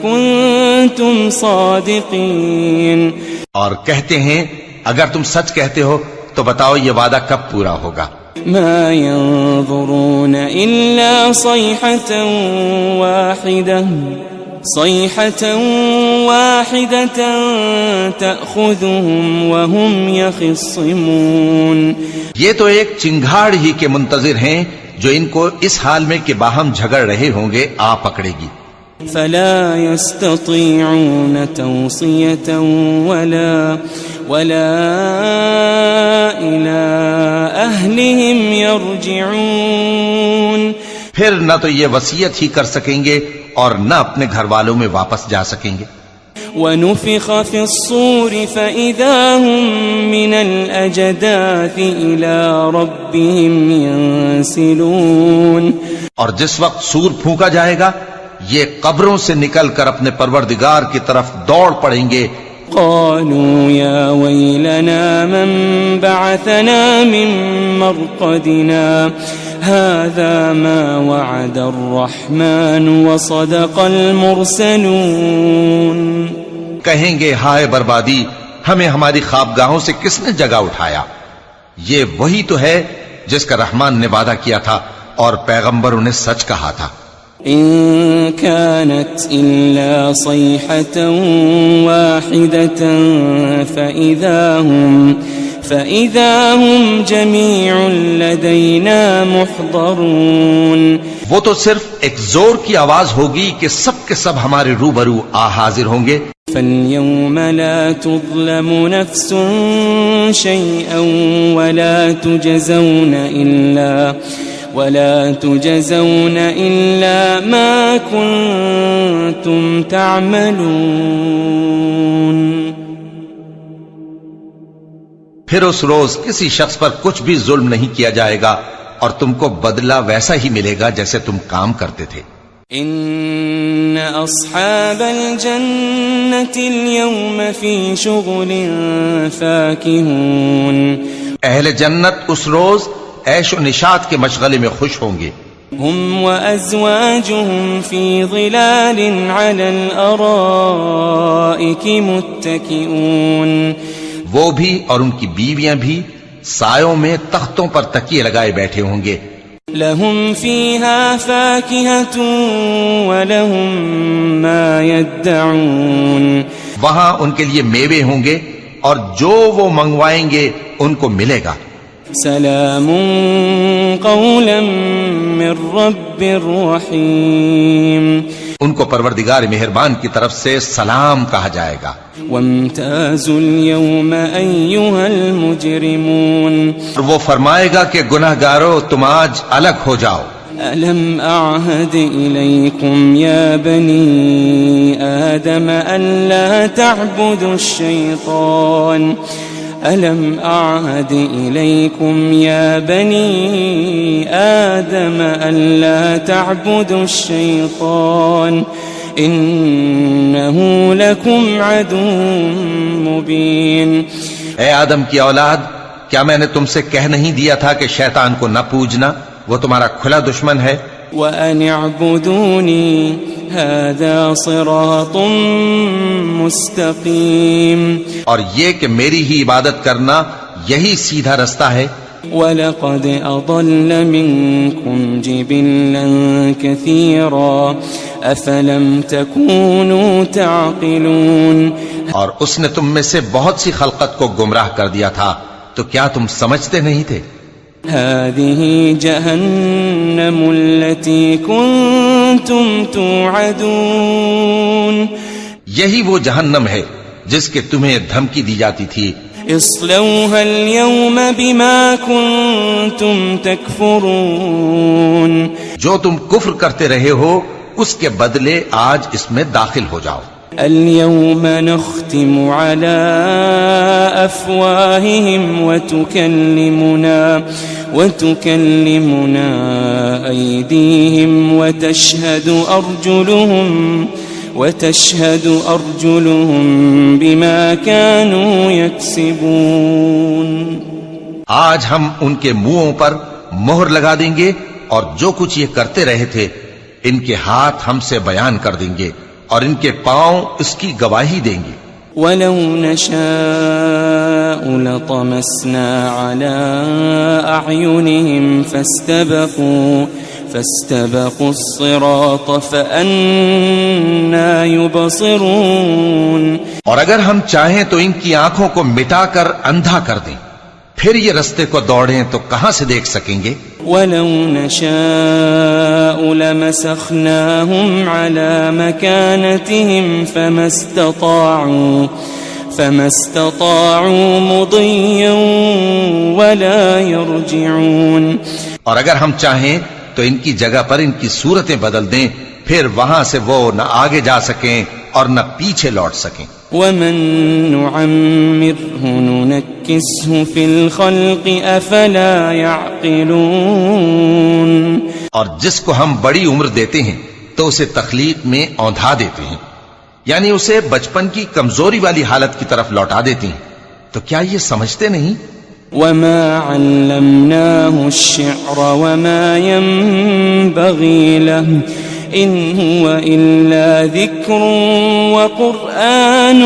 كُنتُمْ صَادِقِينَ. اور کہتے ہیں اگر تم سچ کہتے ہو تو بتاؤ یہ وعدہ کب پورا ہوگا. ما ينظرون إلا صيحة واحدة تأخذهم وهم يخصمون. یہ تو ایک چنگھاڑ ہی کے منتظر ہیں جو ان کو اس حال میں کہ باہم جھگڑ رہے ہوں گے آ پکڑے گی. فلا يستطيعون توصية ولا إلى أهلهم يرجعون. پھر نہ تو یہ وصیت ہی کر سکیں گے اور نہ اپنے گھر والوں میں واپس جا سکیں گے. ونفخ في الصور فإذا هم من الأجداث إلى ربهم ينسلون. اور جس وقت سور پھونکا جائے گا یہ قبروں سے نکل کر اپنے پروردگار کی طرف دوڑ پڑیں گے. قالوا يا ويلنا من بعثنا من مرقدنا هذا ما وعد الرحمن وصدق المرسلون. کہیں گے ہائے بربادی ہمیں ہماری خوابگاہوں سے کس نے جگہ اٹھایا. یہ وہی تو ہے جس کا رحمان نے وعدہ کیا تھا اور پیغمبروں نے سچ کہا تھا. إن كانت إلا صيحة واحدة فإذا هم جميع لدينا محضرون. وہ تو صرف ایک زور کی آواز ہوگی کہ سب کے سب ہمارے روبرو حاضر ہوں گے. فاليوم لا تظلم نفس شيئا ولا تجزون إلا ما كنتم تعملون. پھر اس روز کسی شخص پر کچھ بھی ظلم نہیں کیا جائے گا اور تم کو بدلہ ویسا ہی ملے گا جیسے تم کام کرتے تھے. ان اصحاب الجنة اليوم في شغل فاكهون. اہل جنت اس روز عیش و نشاط کے مشغلے میں خوش ہوں گے. هم وأزواجهم في ظلال على الأرائك متكئون. وہ بھی اور ان کی بیویاں بھی سایوں میں تختوں پر تکیے لگائے بیٹھے ہوں گے. لهم فيها فاكهة ولهم ما يدعون. وہاں ان کے لیے میوے ہوں گے اور جو وہ منگوائیں گے ان کو ملے گا. سلام قولا من رب رحیم. ان کو پروردگار مہربان کی طرف سے سلام کہا جائے گا. وامتازوا اليوم أيها المجرمون. وہ فرمائے گا کہ گناہگارو تم آج الگ ہو جاؤ. ألم أعهد إليكم يا بني آدم ألا تعبدوا الشيطان ألم أعهد إليكم يا بني آدم ألا تعبدوا الشيطان إنه لكم عدو مبين. اے آدم کی اولاد، کیا میں نے تم سے کہہ نہیں دیا تھا کہ شیطان کو نہ پوجنا، وہ تمہارا کھلا دشمن ہے؟ وَأَنِ اعْبُدُونِي هَذَا صِرَاطٌ مُسْتَقِيمٌ، اور یہ کہ میری ہی عبادت کرنا یہی سیدھا رستہ ہے۔ وَلَقَدْ أَضَلَّ مِنكُمْ جِبِلًّا كَثِيرًا أَفَلَمْ تَكُونُوا تَعْقِلُونَ، اور اس نے تم میں سے بہت سی خلقت کو گمراہ کر دیا تھا، تو کیا تم سمجھتے نہیں تھے؟ هذه جهنم التي كنتم توعدون، یہی وہ جہنم ہے جس کے تمہیں دھمکی دی جاتی تھی۔ اصلوها اليوم بما كنتم تكفرون، جو تم کفر کرتے رہے ہو اس کے بدلے آج اس میں داخل ہو جاؤ۔ اليوم نختم على أفواههم وتكلمنا أيديهم وتشهد أرجلهم بما كانوا يكسبون، آج ہم ان کے منہوں پر مہر لگا دیں گے، اور جو کچھ یہ کرتے رہے تھے ان کے ہاتھ ہم سے بیان کر دیں گے، اور ان کے پاؤں اس کی گواہی دیں گے۔ وَلَوْ نَشَاءُ لَطَمَسْنَا عَلَىٰ أَعْيُنِهِمْ فَاسْتَبَقُوا الصِّرَاطَ فَأَنَّىٰ يُبْصِرُونَ، اور اگر ہم چاہیں تو ان کی آنکھوں کو مٹا کر اندھا کر دیں، پھر یہ رستے کو دوڑیں تو کہاں سے دیکھ سکیں گے؟ وَلَوْ نَشَاءُ لَمَسَخْنَاهُمْ عَلَىٰ مَكَانَتِهِمْ فَمَا اسْتَطَاعُوا مُضِيًّا وَلَا يَرْجِعُونَ، اور اگر ہم چاہیں تو ان کی جگہ پر ان کی صورتیں بدل دیں، پھر وہاں سے وہ نہ آگے جا سکیں اور نہ پیچھے لوٹ سکیں۔ وَمَن نُعَمِّرْهُ نُنَكِّسْهُ فِي الْخَلْقِ أَفَلَا يَعْقِلُونَ، اور جس کو ہم بڑی عمر دیتے ہیں تو اسے تخلیق میں اوندھا دیتے ہیں، یعنی اسے بچپن کی کمزوری والی حالت کی طرف لوٹا دیتے ہیں، تو کیا یہ سمجھتے نہیں؟ وَمَا عَلَّمْنَاهُ الشِّعْرَ وَمَا يَنبَغِي لَهُ إِنْ هُوَ إِلَّا ذِكْرٌ وَقُرْآنٌ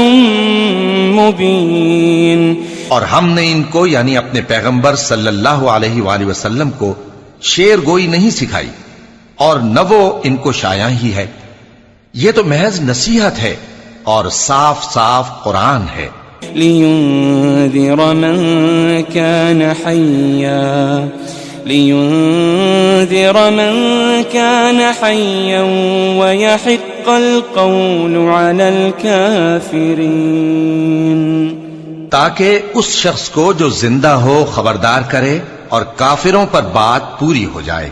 مُبِينٌ، اور ہم نے ان کو یعنی اپنے پیغمبر صلی اللہ علیہ وآلہ وسلم کو شعر گوئی نہیں سکھائی، اور نہ وہ ان کو شایع ہی ہے، یہ تو محض نصیحت ہے اور صاف صاف قرآن ہے۔ لِيُنذِرَ مَن كَانَ حَيًّا وَيَحِقَّ الْقَوْلُ عَلَى الْكَافِرِينَ، تاکہ اس شخص کو جو زندہ ہو خبردار کرے اور کافروں پر بات پوری ہو جائے۔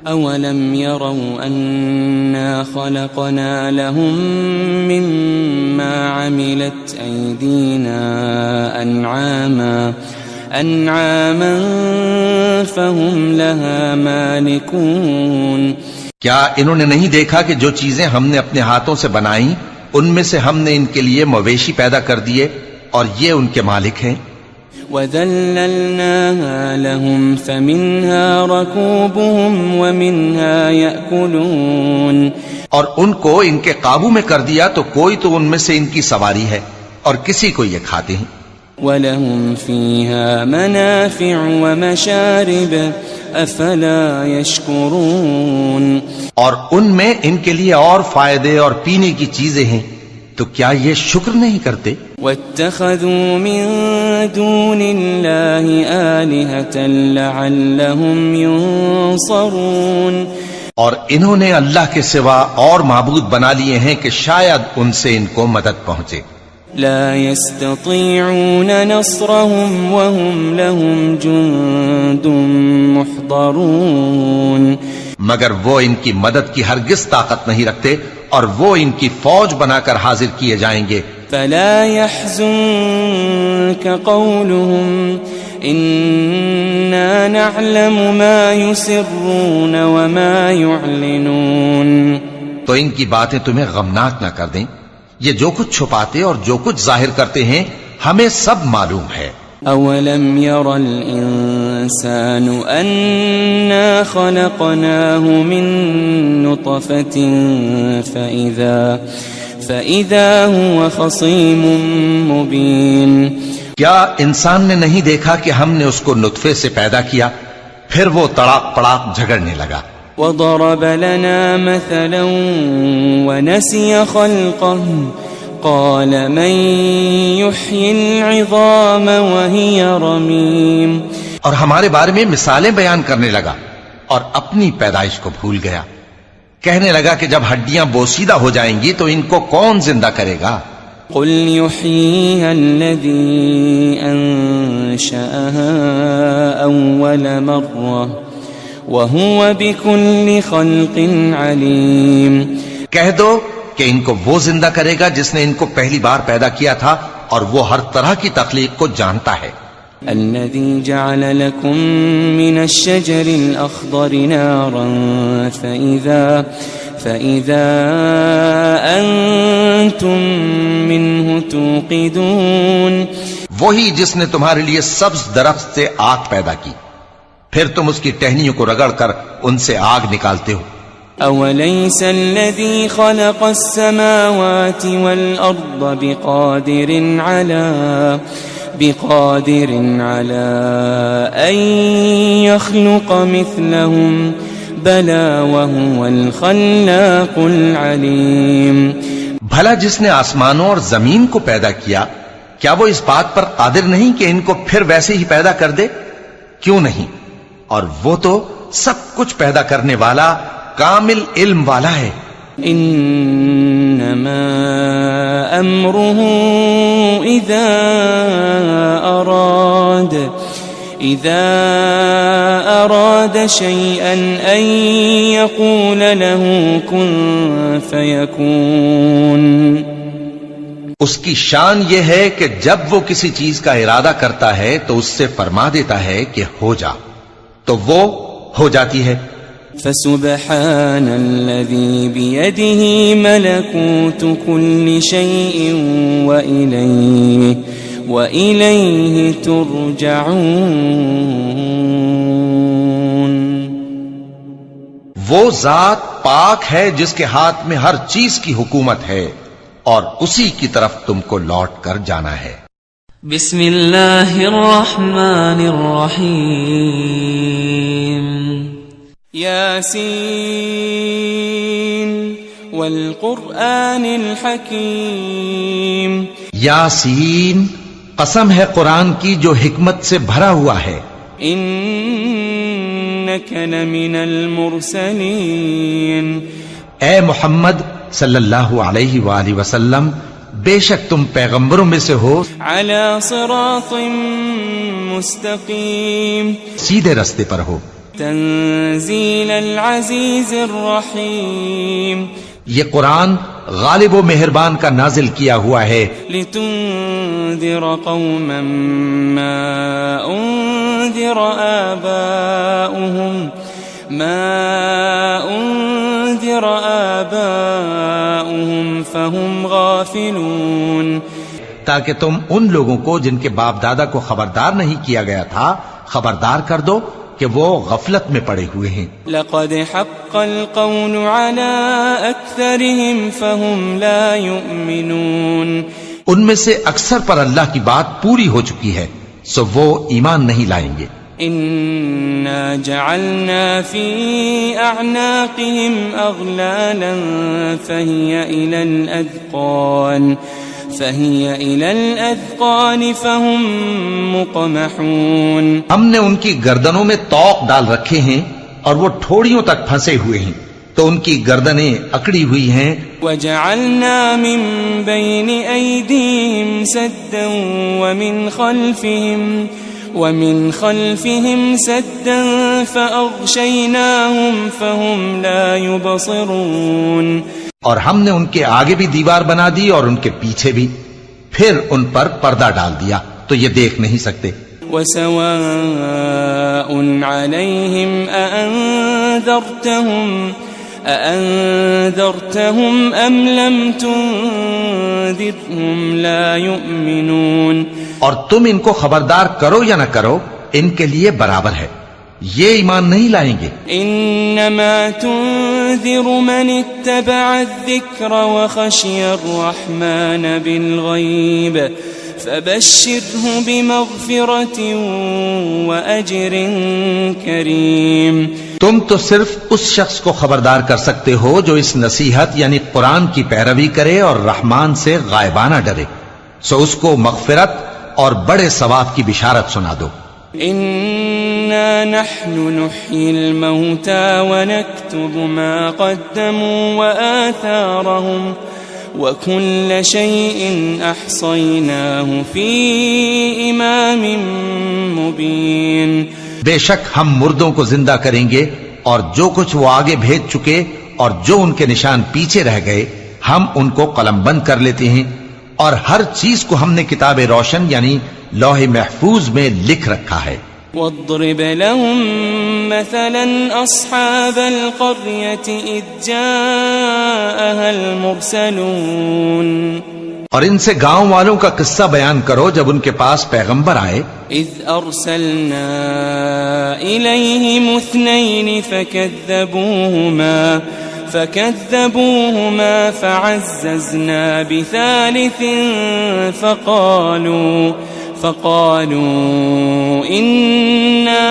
أَوَلَمْ يَرَوْا أَنَّا خَلَقْنَا لَهُم مِّمَّا عَمِلَتْ أَيْدِينَا أَنْعَامًا فَهُمْ لَهَا مَالِكُونَ، کیا انہوں نے نہیں دیکھا کہ جو چیزیں ہم نے اپنے ہاتھوں سے بنائیں ان میں سے ہم نے ان کے لیے مویشی پیدا کر دیے اور یہ ان کے مالک ہیں۔ وَذَلَّلْنَاهَا لَهُمْ فَمِنْهَا رَكُوبُهُمْ وَمِنْهَا يَأْكُلُونَ، اور ان کو ان کے قابو میں کر دیا تو کوئی تو ان میں سے ان کی سواری ہے اور کسی کو یہ کھاتے ہیں۔ وَلَهُمْ فِيهَا مَنَافِعُ وَمَشَارِبُ أَفَلَا يَشْكُرُونَ، اور ان میں ان کے لیے اور فائدے اور پینے کی چیزیں ہیں، تو کیا یہ شکر نہیں کرتے؟ وَاتَّخَذُوا مِن دُونِ اللَّهِ آلِهَةً لَعَلَّهُمْ يُنصَرُونَ، اور انہوں نے اللہ کے سوا اور معبود بنا لیے ہیں کہ شاید ان سے ان کو مدد پہنچے۔ لا يستطيعون نصرهم وهم لهم جند محضرون، مگر وہ ان کی مدد کی ہرگز طاقت نہیں رکھتے اور وہ ان کی فوج بنا کر حاضر کیے جائیں گے۔ فلا يحزنك قولهم إنا نعلم ما يسرون وما يعلنون، تو ان کی باتیں تمہیں غمناک نہ کر دیں، یہ جو کچھ چھپاتے اور جو کچھ ظاہر کرتے ہیں ہمیں سب معلوم ہے۔ أولم ير الإنسان أنا خلقناه من نطفة فإذا هو خصيم مبين کیا انسان نے نہیں دیکھا کہ ہم نے اس کو نطفے سے پیدا کیا پھر وہ تڑاک پڑاک جھگڑنے لگا. وضرب لنا مثلا ونسي خلقه قال من يحيي العظام وهي رميم. اور ہمارے بارے میں مثالیں بیان کرنے لگا اور اپنی پیدائش کو بھول گیا. کہنے لگا کہ جب ہڈیاں بوسیدہ ہو جائیں گی تو ان کو کون زندہ کرے گا؟ قل يحييها الذي أنشأها أول مرة وهو بكل خلق عليم. کہہ دو کہ ان کو وہ زندہ کرے گا جس نے ان کو پہلی بار پیدا کیا تھا اور وہ ہر طرح کی تخلیق کو جانتا ہے. الذي جعل لكم من الشجر الأخضر نارا فإذا أنتم منه توقدون. وہی جس نے تمہارے لیے سبز درخت سے آگ پیدا کی پھر تم اس کی ٹہنیوں کو رگڑ کر ان سے آگ نکالتے ہو. أوليس الذي خلق السماوات والأرض بقادر على أن يخلق مثلهم بلى وهو الخلاق العليم. بھلا جس نے آسمانوں اور زمین کو پیدا کیا کیا وہ اس بات پر قادر نہیں کہ ان کو پھر ویسے ہی پیدا کر دے؟ کیوں نہیں، اور وہ تو سب کچھ پیدا کرنے والا کامل علم والا ہے. انما امره اذا اراد شيئا ان يقول له كن فيكون. اس کی شان یہ ہے کہ جب وہ کسی چیز کا ارادہ کرتا ہے تو اس سے فرما دیتا ہے کہ ہو جا، تو وہ ہو جاتی ہے. فسبحان الذي بيده ملكوت كل شيء وإليه ترجعون. وہ ذات پاک ہے جس کے ہاتھ میں ہر چیز کی حکومت ہے اور اسی کی طرف تم کو لوٹ کر جانا ہے. بسم اللہ الرحمن الرحیم. یاسین والقرآن الحکیم. یاسین، قسم ہے قرآن کی جو حکمت سے بھرا ہوا ہے. انک لمن المرسلین. اے محمد صلی اللہ علیہ وآلہ وسلم، بے شک تم پیغمبروں میں سے ہو. علی صراط مستقیم. سیدھے رستے پر ہو. تنزیل العزیز الرحیم. یہ قرآن غالب و مہربان کا نازل کیا ہوا ہے. لتنذر قوما ما انذر آباؤهم فهم غافلون. تاکہ تم ان لوگوں کو جن کے باپ دادا کو خبردار نہیں کیا گیا تھا خبردار کر دو کہ وہ غفلت میں پڑے ہوئے ہیں. لقد حق القول على اکثرهم فهم لا يؤمنون. ان میں سے اکثر پر اللہ کی بات پوری ہو چکی ہے سو وہ ایمان نہیں لائیں گے. انا جعلنا في اعناقهم اغلالا فهي الى الاذقان فهم مقمحون. ہم نے ان کی گردنوں میں طوق ڈال رکھے ہیں اور وہ ٹھوڑیوں تک پھنسے ہوئے ہیں تو ان کی گردنیں اکڑی ہوئی ہیں. وجعلنا من بين ايديهم سدا ومن خلفهم سدا فأغشيناهم فهم لا يبصرون. اور ہم نے ان کے آگے بھی دیوار بنا دی اور ان کے پیچھے بھی، پھر ان پر پردہ ڈال دیا تو یہ دیکھ نہیں سکتے. وسواء عليهم أأنذرتهم أم لم تنذرهم لا يؤمنون. اور تم ان کو خبردار کرو یا نہ کرو ان کے لیے برابر ہے، یہ ایمان نہیں لائیں گے۔ انما تنذر من اتبع الذکر وخشی الرحمن بالغیب فبشره بمغفرة وأجر کریم۔ تم تو صرف اس شخص کو خبردار کر سکتے ہو جو اس نصیحت یعنی قرآن کی پیروی کرے اور رحمان سے غائبانہ ڈرے، سو اس کو مغفرت اور بڑے ثواب کی بشارت سنا دو۔ إنا نحن نحيي الموتى ونكتب ما قدموا وآثارهم وكل شيء أحصيناه في إمام مبين۔ بے شک ہم مردوں کو زندہ کریں گے اور جو کچھ وہ آگے بھیج چکے اور جو ان کے نشان پیچھے رہ گئے ہم ان کو قلم بند کر لیتے ہیں، اور ہر چیز کو ہم نے کتاب روشن یعنی لوح محفوظ میں لکھ رکھا ہے۔ واضرب لهم مثلا أصحاب القرية إذ جاءها المرسلون۔ اور ان سے گاؤں والوں کا قصہ بیان کرو جب ان کے پاس پیغمبر آئے۔ إذ أرسلنا إليهم اثنين فكذبوهما فعززنا بثالث فقالوا إنا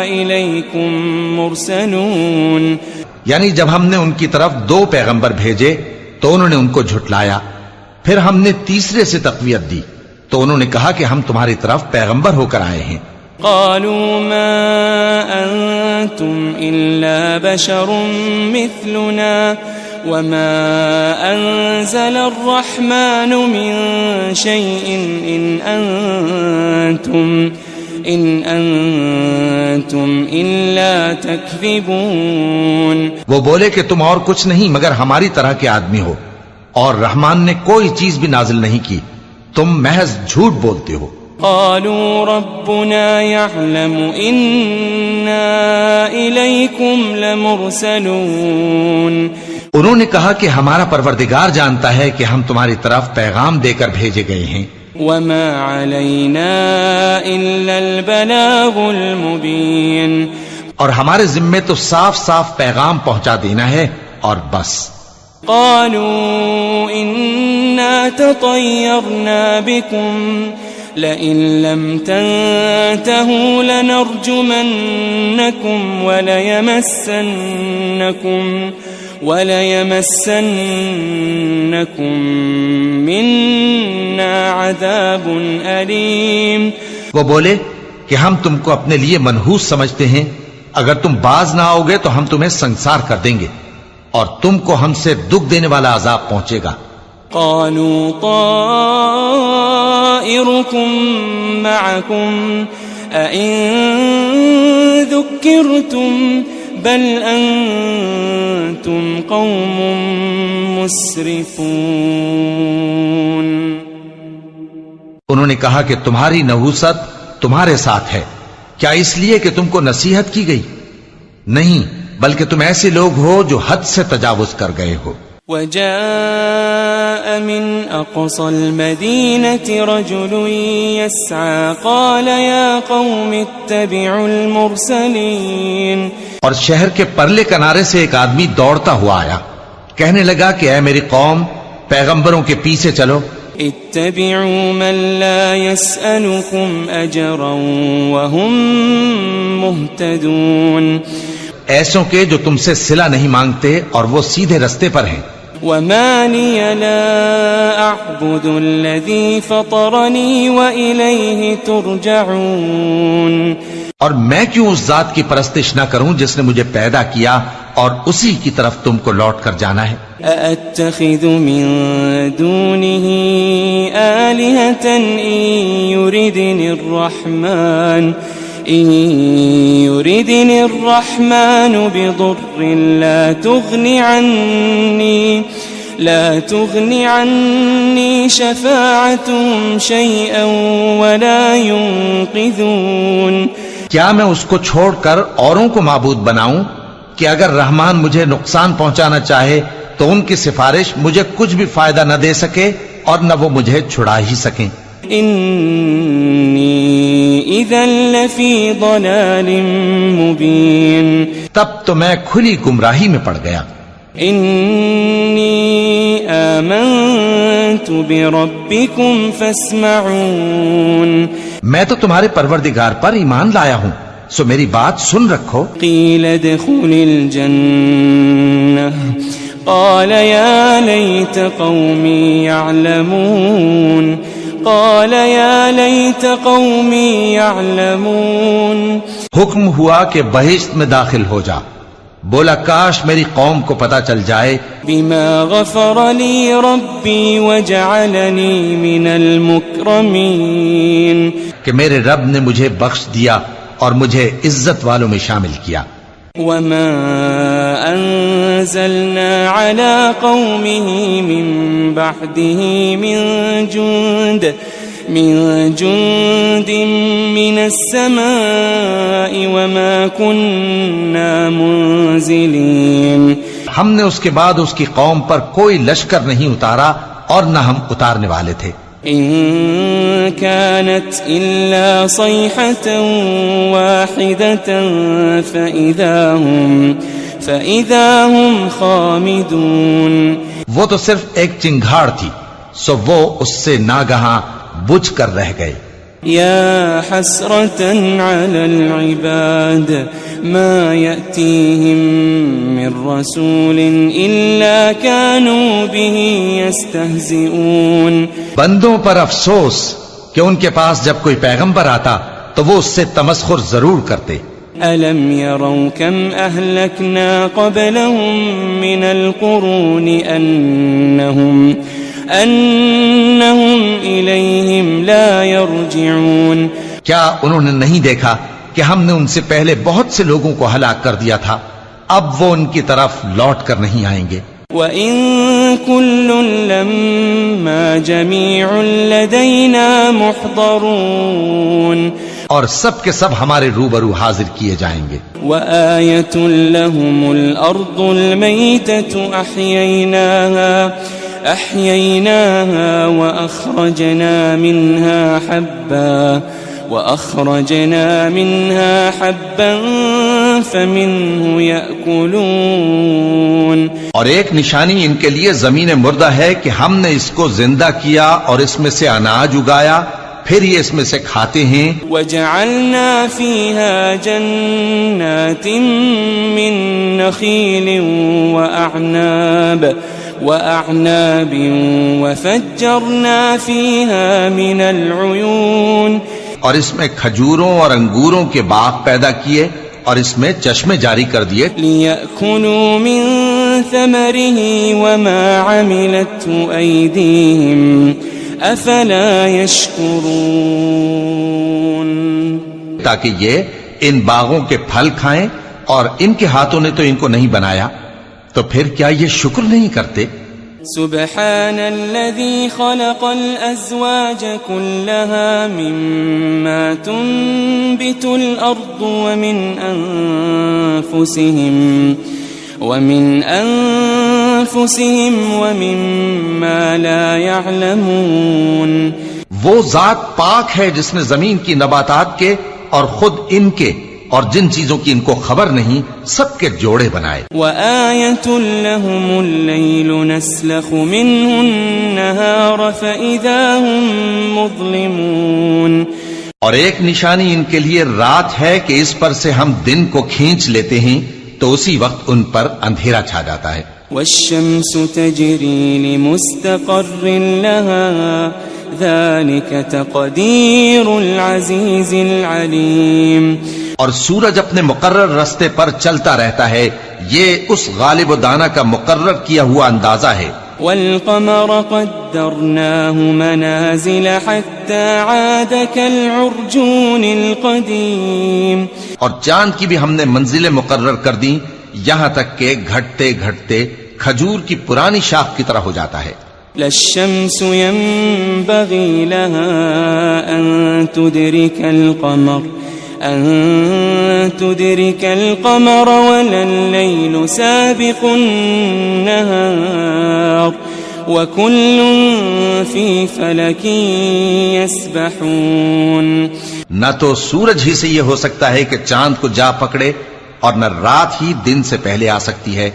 إليكم مرسلون۔ یعنی جب ہم نے ان کی طرف 2 پیغمبر بھیجے تو انہوں نے ان کو جھٹلایا، پھر ہم نے تیسرے سے تقویت دی تو انہوں نے کہا کہ ہم تمہاری طرف پیغمبر ہو کر آئے ہیں۔ قالوا ما أنتم إلا بشر مثلنا وما أنزل الرحمن من شيء إن أنتم إلا تكذبون۔ وہ بولے کہ تم اور کچھ نہیں مگر ہماری طرح کے آدمی ہو، اور رحمان نے کوئی چیز بھی نازل نہیں کی، تم محض جھوٹ بولتے ہو۔ قالوا ربنا يعلم إنا إليكم لمرسلون۔ انہوں نے کہا کہ ہمارا پروردگار جانتا ہے کہ ہم تمہاری طرف پیغام دے کر بھیجے گئے ہیں۔ وما علينا إلا البلاغ المبين۔ اور ہمارے ذمے تو صاف صاف پیغام پہنچا دینا ہے اور بس۔ قالوا إنا تطيرنا بكم لئن لم تنتهوا لنرجمنكم وليمسنكم منا عذاب أليم۔ وہ بولے کہ ہم تم کو اپنے لیے منحوس سمجھتے ہیں، اگر تم باز نہ آؤ گے تو ہم تمہیں سنسار کر دیں گے اور تم کو ہم سے دکھ دینے والا عذاب پہنچے گا۔ قالوا طائركم معكم أئن ذكرتم بل أنتم قوم مسرفون۔ انہوں نے کہا کہ تمہاری نحوست تمہارے ساتھ ہے، کیا اس لیے کہ تم کو نصیحت کی گئی؟ نہیں، بلکہ تم ایسے لوگ ہو جو حد سے تجاوز کر گئے ہو۔ وجاء من أقصى المدينة رجل يسعى قال يا قوم اتبعوا المرسلين۔ اور شہر کے پرلے کنارے سے ایک آدمی دوڑتا ہوا آیا، کہنے لگا کہ اے میری قوم، پیغمبروں کے پیچھے چلو۔ اتبعوا من لا يسألكم أجرا وهم مهتدون۔ ایسوں کے جو تم سے صلہ نہیں مانگتے اور وہ سیدھے رستے پر ہیں۔ وما لي لا أعبد الذي فطرني وإليه ترجعون۔ اور میں کیوں اس ذات کی پرستش نہ کروں جس نے مجھے پیدا کیا اور اسی کی طرف تم کو لوٹ کر جانا ہے۔ أأتخذ من دونه آلهة إن يردني الرحمن بضر لا تغني عني شفاعتهم شيئا ولا ينقذون۔ کیا میں اس کو چھوڑ کر اوروں کو معبود بناؤں کہ اگر رحمان مجھے نقصان پہنچانا چاہے تو ان کی سفارش مجھے کچھ بھی فائدہ نہ دے سکے اور نہ وہ مجھے چھڑا ہی سکیں۔ إني إذا لفي ضلال مبين تب تو میں کھلی گمراہی میں پڑ گیا. إني آمنت بربكم فاسمعون. میں تو تمہارے پروردگار پر ایمان لایا ہوں، سو میری بات سن رکھو. قيل ادخل الجنة قال يا ليت قومي يعلمون. قال يا ليت قومي يعلمون. حکم ہوا کہ بہشت میں داخل ہو جا. بولا کاش میری قوم کو پتا چل جائے بما غفر لي ربي وجعلني من المكرمين. کہ میرے رب نے مجھے بخش دیا اور مجھے عزت والوں میں شامل کیا. وما أنزلنا على قومه من بعده من جند من السماء وما كنا منزلين. ہم نے اس کے بعد اس کی قوم پر کوئی لشکر نہیں اتارا اور نہ ہم اتارنے والے تھے. إن كانت إلا صيحة واحدة فإذا هم خامدون. وہ تو صرف ایک چنگھاڑ تھی، سو وہ اس سے ناگہاں بجھ کر رہ گئے. يا حسرة على العباد ما يأتيهم من رسول إلا كانوا به يستهزئون. بندوں پر افسوس کہ ان کے پاس جب کوئی پیغمبر آتا تو وہ اس سے تمسخر ضرور کرتے. ألم يروا كم أهلكنا قبلهم من القرون أنهم إليهم لا يرجعون. کیا انہوں نے نہیں دیکھا کہ ہم نے ان سے پہلے بہت سے لوگوں کو ہلاک کر دیا تھا، اب وہ ان کی طرف لوٹ کر نہیں آئیں گے. وَإِن كُلٌّ لَمَّا جَمِيعٌ لَدَيْنَا مُحْضَرُونَ. اور سب کے سب ہمارے روبرو حاضر کیے جائیں گے. وَآيَةٌ لَهُمُ الْأَرْضُ الْمَيْتَةُ أَحْيَيْنَاهَا وَأَخْرَجْنَا مِنْهَا حَبًّا فَمِنْهُ يَأْكُلُونَ. اور ایک نشانی ان کے لیے زمین مردہ ہے کہ ہم نے اس کو زندہ کیا اور اس میں سے اناج اگایا، پھر یہ اس میں سے کھاتے ہیں. وَجَعَلْنَا فِيهَا جَنَّاتٍ مِّن نَخِيلٍ وَأَعْنَابٍ وَفَجَّرْنَا فِيهَا مِنَ الْعُيُونِ. اور اس میں کھجوروں اور انگوروں کے باغ پیدا کیے اور اس میں چشمے جاری کر دیے. لِيَأْكُلُوا مِن ثَمَرِهِ وَمَا عَمِلَتْهُ أَيْدِيهِمْ أَفَلَا يَشْكُرُونَ. تاکہ یہ ان باغوں کے پھل کھائیں، اور ان کے ہاتھوں نے تو ان کو نہیں بنایا، تو پھر کیا یہ شکر نہیں کرتے؟ سبحان الذي خلق الأزواج كلها مما تنبت الأرض ومن أنفسهم ومما لا يعلمون. وہ ذات پاک ہے جس نے زمین کی نباتات کے اور خود ان کے اور جن چیزوں کی ان کو خبر نہیں سب کے جوڑے بنائے. وَآيَةٌ لَهُمُ اللَّيْلُ نَسْلَخُ مِنْهُ النَّهَارَ فَإِذَا هُمْ مُظْلِمُونَ. اور ایک نشانی ان کے لیے رات ہے کہ اس پر سے ہم دن کو کھینچ لیتے ہیں تو اسی وقت ان پر اندھیرا چھا جاتا ہے. وَالشَّمْسُ تَجْرِي لِمُسْتَقَرٍّ لَهَا ذَلِكَ تَقْدِيرُ الْعَزِيزِ الْعَلِيمِ. اور سورج اپنے مقرر رستے پر چلتا رہتا ہے، یہ اس غالب و دانا کا مقرر کیا ہوا اندازہ ہے. وَالْقَمَرَ قَدَّرْنَاهُ مَنَازِلَ حَتَّى عَادَ كَالْعُرْجُونِ الْقَدِيمِ. اور چاند کی بھی ہم نے منزلیں مقرر کر دیں یہاں تک کہ گھٹتے گھٹتے کھجور کی پرانی شاخ کی طرح ہو جاتا ہے. لَا الشَّمْسُ يَنبَغِي لَهَا أَن تُدْرِكَ الْقَمَرَ وَلَا اللَّيْلُ سَابِقُ النَّهَارِ وكل في فلك يسبحون. نہ تو سورج ہی سے یہ ہو سکتا ہے کہ چاند کو جا پکڑے، اور نہ رات ہی دن سے پہلے آ سکتی ہے،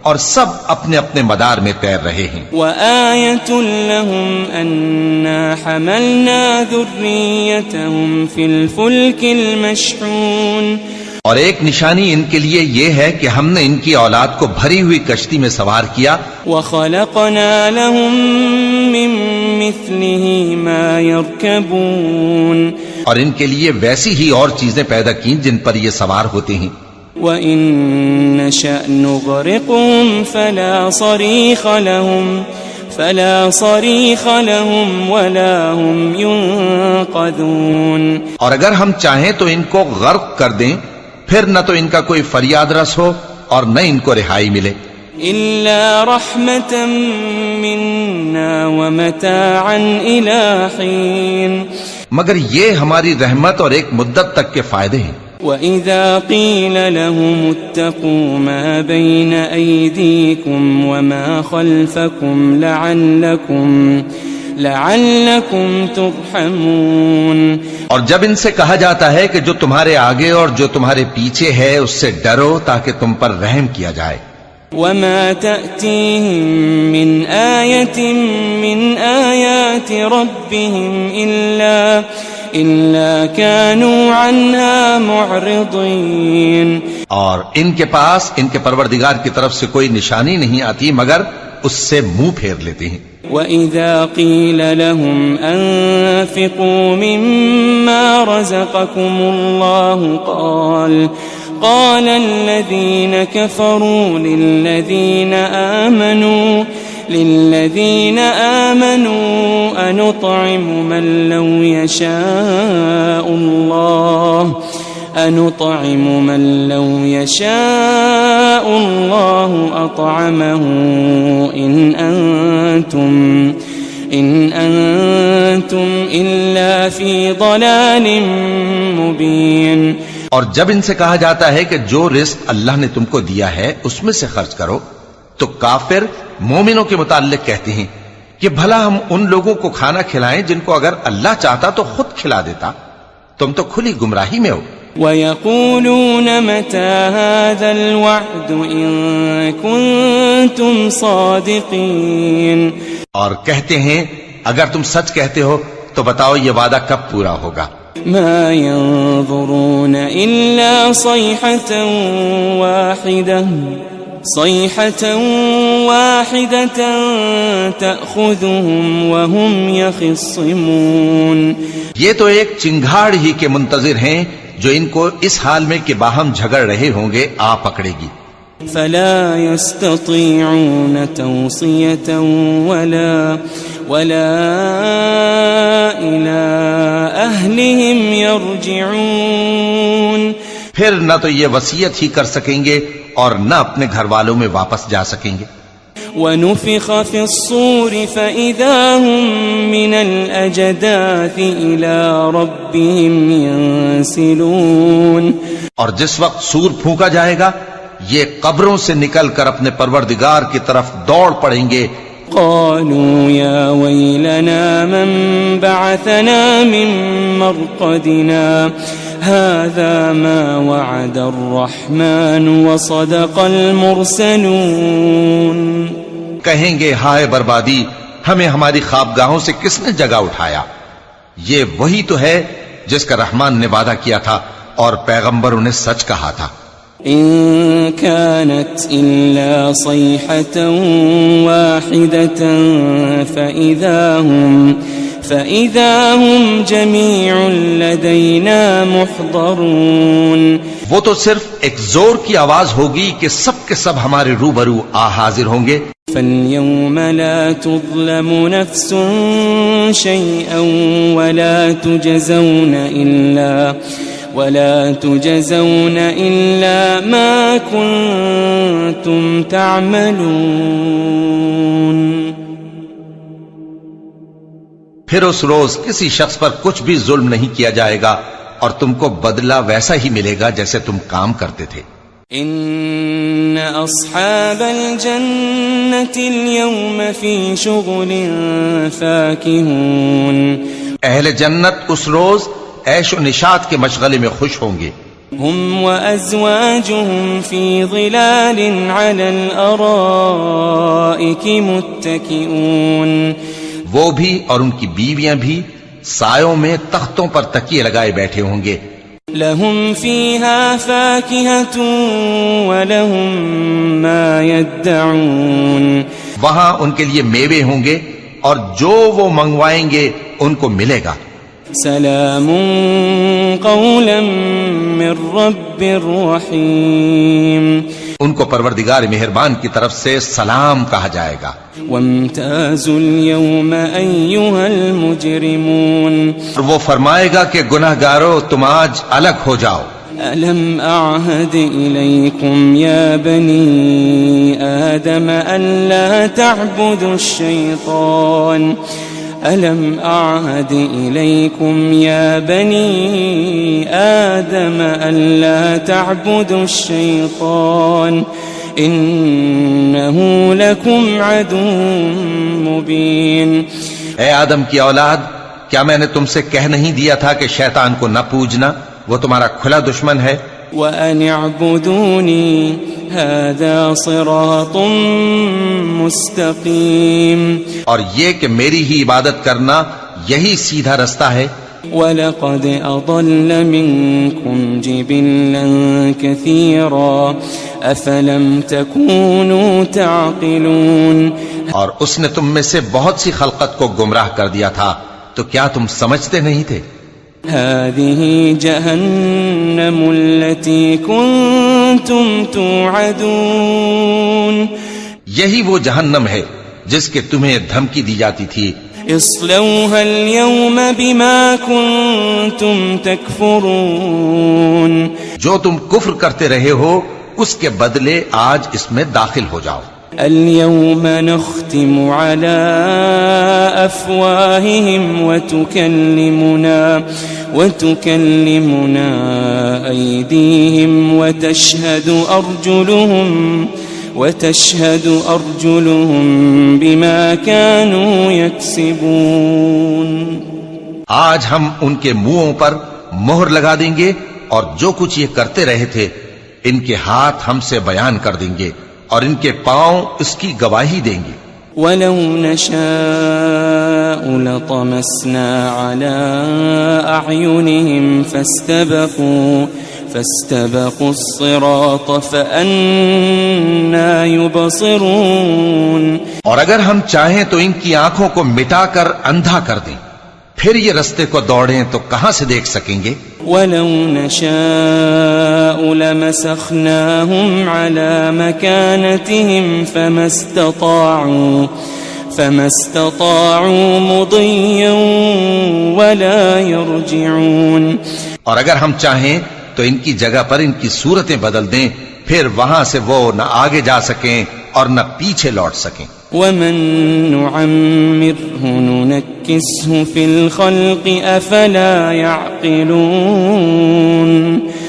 اور سب اپنے اپنے مدار میں تیر رہے ہیں. وآية لهم أنا حملنا ذريتهم في الفلك المشحون. اور ایک نشانی ان کے لیے یہ ہے کہ ہم نے ان کی اولاد کو بھری ہوئی کشتی میں سوار کیا، وخلقنا لهم من مثله ما يركبون. اور ان کے لیے ویسی ہی اور چیزیں پیدا کی جن پر یہ سوار ہوتے ہیں. وَإِن نَّشَأْ نُغْرِقْهُمْ فَلَا صَرِيخَ لَهُمْ وَلَا هُمْ يُنقَذُونَ. اور اگر ہم چاہیں تو ان کو غرق کر دیں، پھر نہ تو ان کا کوئی فریاد رس ہو اور نہ ان کو رہائی ملے. إِلَّا رَحْمَةً مِنَّا وَمَتَاعًا إِلَىٰ حِينٍ. مگر یہ ہماری رحمت اور ایک مدت تک کے فائدے ہیں. وَإِذَا قِيلَ لَهُمُ اتَّقُوا مَا بَيْنَ أَيْدِيكُمْ وَمَا خَلْفَكُمْ لَعَلَّكُمْ تُرْحَمُونَ. اور جب ان سے کہا جاتا ہے کہ جو تمہارے آگے اور جو تمہارے پیچھے ہے اس سے ڈرو تاکہ تم پر رحم کیا جائے. وَمَا تَأْتِيهِم مِّنْ آيَةٍ مِّنْ آيَاتِ رَبِّهِمْ إِلَّا كَانُوا عَنْهَا مُعْرِضِينَ. اور ان کے پاس ان کے پروردگار کی طرف سے کوئی نشانی نہیں آتی مگر اس سے منہ پھیر لیتے ہیں. وَإِذَا قِيلَ لَهُمْ أَنفِقُوا مِمَّا رَزَقَكُمُ اللَّهُ قَالَ الَّذِينَ كَفَرُوا لِلَّذِينَ آمَنُوا أَنُطْعِمُ مَن لَّوْ يَشَاءُ اللَّهُ أَطْعَمَهُ إِنْ أَنْتُمْ إِلَّا فِي ضَلَالٍ مُبِينٍ. اور جب ان سے کہا جاتا ہے کہ جو رزق اللہ نے تم کو دیا ہے اس میں سے خرچ کرو، تو کافر مومنوں کے متعلق کہتے ہیں کہ بھلا ہم ان لوگوں کو کھانا کھلائیں جن کو اگر اللہ چاہتا تو خود کھلا دیتا. تم تو کھلی گمراہی میں ہو. وَيَقُولُونَ مَتَى هَذَا الْوَعْدُ إِن كُنتُمْ صَادِقِينَ. اور کہتے ہیں اگر تم سچ کہتے ہو تو بتاؤ یہ وعدہ کب پورا ہوگا. ما ينظرون إلا صيحة واحدة تأخذهم وهم يخصمون. یہ تو ایک چنگھاڑ ہی کے منتظر ہیں جو ان کو اس حال میں کہ باہم جھگڑ رہے ہوں گے آ پکڑے گی. فلا يستطيعون توصية ولا إلى أهلهم يرجعون. پھر نہ تو یہ وصیت ہی کر سکیں گے اور نہ اپنے گھر والوں میں واپس جا سکیں گے. ونفخ في الصور فإذا هم من الأجداث إلى ربهم ينسلون. اور جس وقت سور پھونکا جائے گا یہ قبروں سے نکل کر اپنے پروردگار کی طرف دوڑ پڑیں گے. قالوا يا ويلنا من بعثنا من مرقدنا هذا ما وعد الرحمن وصدق المرسلون. کہیں گے ہائے بربادی، ہمیں ہماری خوابگاہوں سے کس نے جگہ اٹھایا. یہ وہی تو ہے جس کا رحمان نے وعدہ کیا تھا اور پیغمبروں نے سچ کہا تھا. إن كانت إلا صيحة واحدة فإذا هم جميع لدينا محضرون. وہ تو صرف ایک زور کی آواز ہوگی کہ سب کے سب ہمارے روبرو حاضر ہوں گے. فاليوم لا تظلم نفس شيئا ولا تجزون إلا ما كنتم تعملون. پھر اس روز کسی شخص پر کچھ بھی ظلم نہیں کیا جائے گا اور تم کو بدلہ ویسا ہی ملے گا جیسے تم کام کرتے تھے. إن أصحاب الجنة اليوم في شغل فاكهون اہل جنت اس روز عیش و نشاط کے مشغلے میں خوش ہوں گے. هم وأزواجهم في ظلال على الأرائك متكئون. وہ بھی اور ان کی بیویاں بھی سایوں میں تختوں پر تکیے لگائے بیٹھے ہوں گے. لهم فيها فاكهة ولهم ما يدعون. وہاں ان کے لیے میوے ہوں گے اور جو وہ منگوائیں گے ان کو ملے گا. سلام قولا من رب رحیم. ان کو پروردگار مہربان کی طرف سے سلام کہا جائے گا. وامتازوا اليوم أيها المجرمون. وہ فرمائے گا کہ گناہگارو تم آج الگ ہو جاؤ. ألم أعهد إليكم يا بني آدم ألا تعبدوا الشيطان. ألم أعهد إليكم يا بني آدم ألا تعبدوا الشيطان إنه لكم عدو مبين. اے آدم کی اولاد، کیا میں نے تم سے کہہ نہیں دیا تھا کہ شیطان کو نہ پوجنا، وہ تمہارا کھلا دشمن ہے. وأن اعبدوني هذا صراط مستقيم. اور یہ کہ میری ہی عبادت کرنا یہی سیدھا رستہ ہے. وَلَقَدْ أَضَلَّ مِنكُمْ جِبِلًّا كَثِيرًا أَفَلَمْ تَكُونُوا تَعْقِلُونَ. اور اس نے تم میں سے بہت سی خلقت کو گمراہ کر دیا تھا، تو کیا تم سمجھتے نہیں تھے؟ هذه جهنم التي كنتم توعدون. یہی وہ جہنم ہے جس کے تمہیں دھمکی دی جاتی تھی. اصلوها اليوم بما كنتم تكفرون. جو تم کفر کرتے رہے ہو اس کے بدلے آج اس میں داخل ہو جاؤ. اليوم نختم على أفواههم وتكلمنا أيديهم وتشهد أرجلهم بما كانوا يكسبون. آج ہم ان کے منہوں پر مہر لگا دیں گے اور جو کچھ یہ کرتے رہے تھے ان کے ہاتھ ہم سے بیان کر دیں گے اور ان کے پاؤں اس کی گواہی دیں گے. وَلَوْ نَشَاءُ لَطَمَسْنَا عَلَىٰ أَعْيُنِهِمْ فَاسْتَبَقُوا الصِّرَاطَ فَأَنَّىٰ يُبْصِرُونَ. اور اگر ہم چاہیں تو ان کی آنکھوں کو مٹا کر اندھا کر دیں، پھر یہ رستے کو دوڑیں تو کہاں سے دیکھ سکیں گے. وَلَوْ نَشَاءُ لَمَسَخْنَاهُمْ عَلَىٰ مَكَانَتِهِمْ فَمَا اسْتَطَاعُوا مُضِيًّا وَلَا يَرْجِعُونَ. اور اگر ہم چاہیں تو ان کی جگہ پر ان کی صورتیں بدل دیں، پھر وہاں سے وہ نہ آگے جا سکیں اور نہ پیچھے لوٹ سکیں. وَمَن نُعَمِّرْهُ نُنَكِّسْهُ فِي الْخَلْقِ أَفَلَا يَعْقِلُونَ.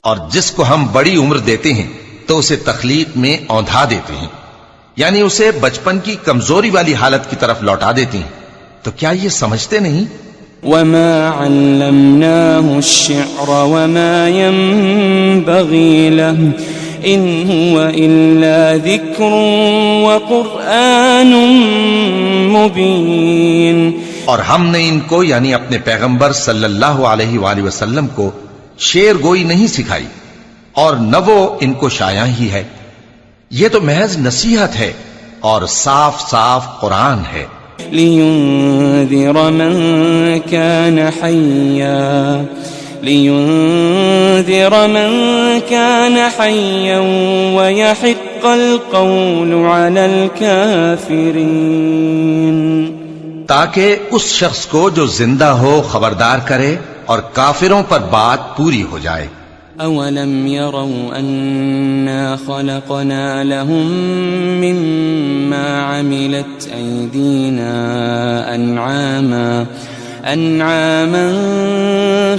اور جس کو ہم بڑی عمر دیتے ہیں تو اسے تخلیق میں اوندھا دیتے ہیں، یعنی اسے بچپن کی کمزوری والی حالت کی طرف لوٹا دیتے ہیں. تو کیا یہ سمجھتے نہیں؟ وَمَا عَلَّمْنَاهُ الشِّعْرَ وَمَا يَنبَغِي لَهُ إِنْ هُوَ إِلَّا ذِكْرٌ وَقُرْآنٌ مُبِينٌ. اور ہم نے ان کو یعنی اپنے پیغمبر صلی اللہ علیہ وآلہ وسلم کو شعر گوئی نہیں سکھائی اور نہ وہ ان کو شایع ہی ہے. یہ تو محض نصیحت ہے اور صاف صاف قرآن ہے. لِيُنذِرَ مَن كَانَ حَيًّا وَيَحِقَّ الْقَوْلُ عَلَى الْكَافِرِينَ. تاکہ اس شخص کو جو زندہ ہو خبردار کرے اور کافروں پر بات پوری ہو جائے. أَوَلَمْ يَرَوْا أَنَّا خَلَقْنَا لَهُم مِّمَّا عَمِلَتْ أَيْدِينَا أَنْعَامًا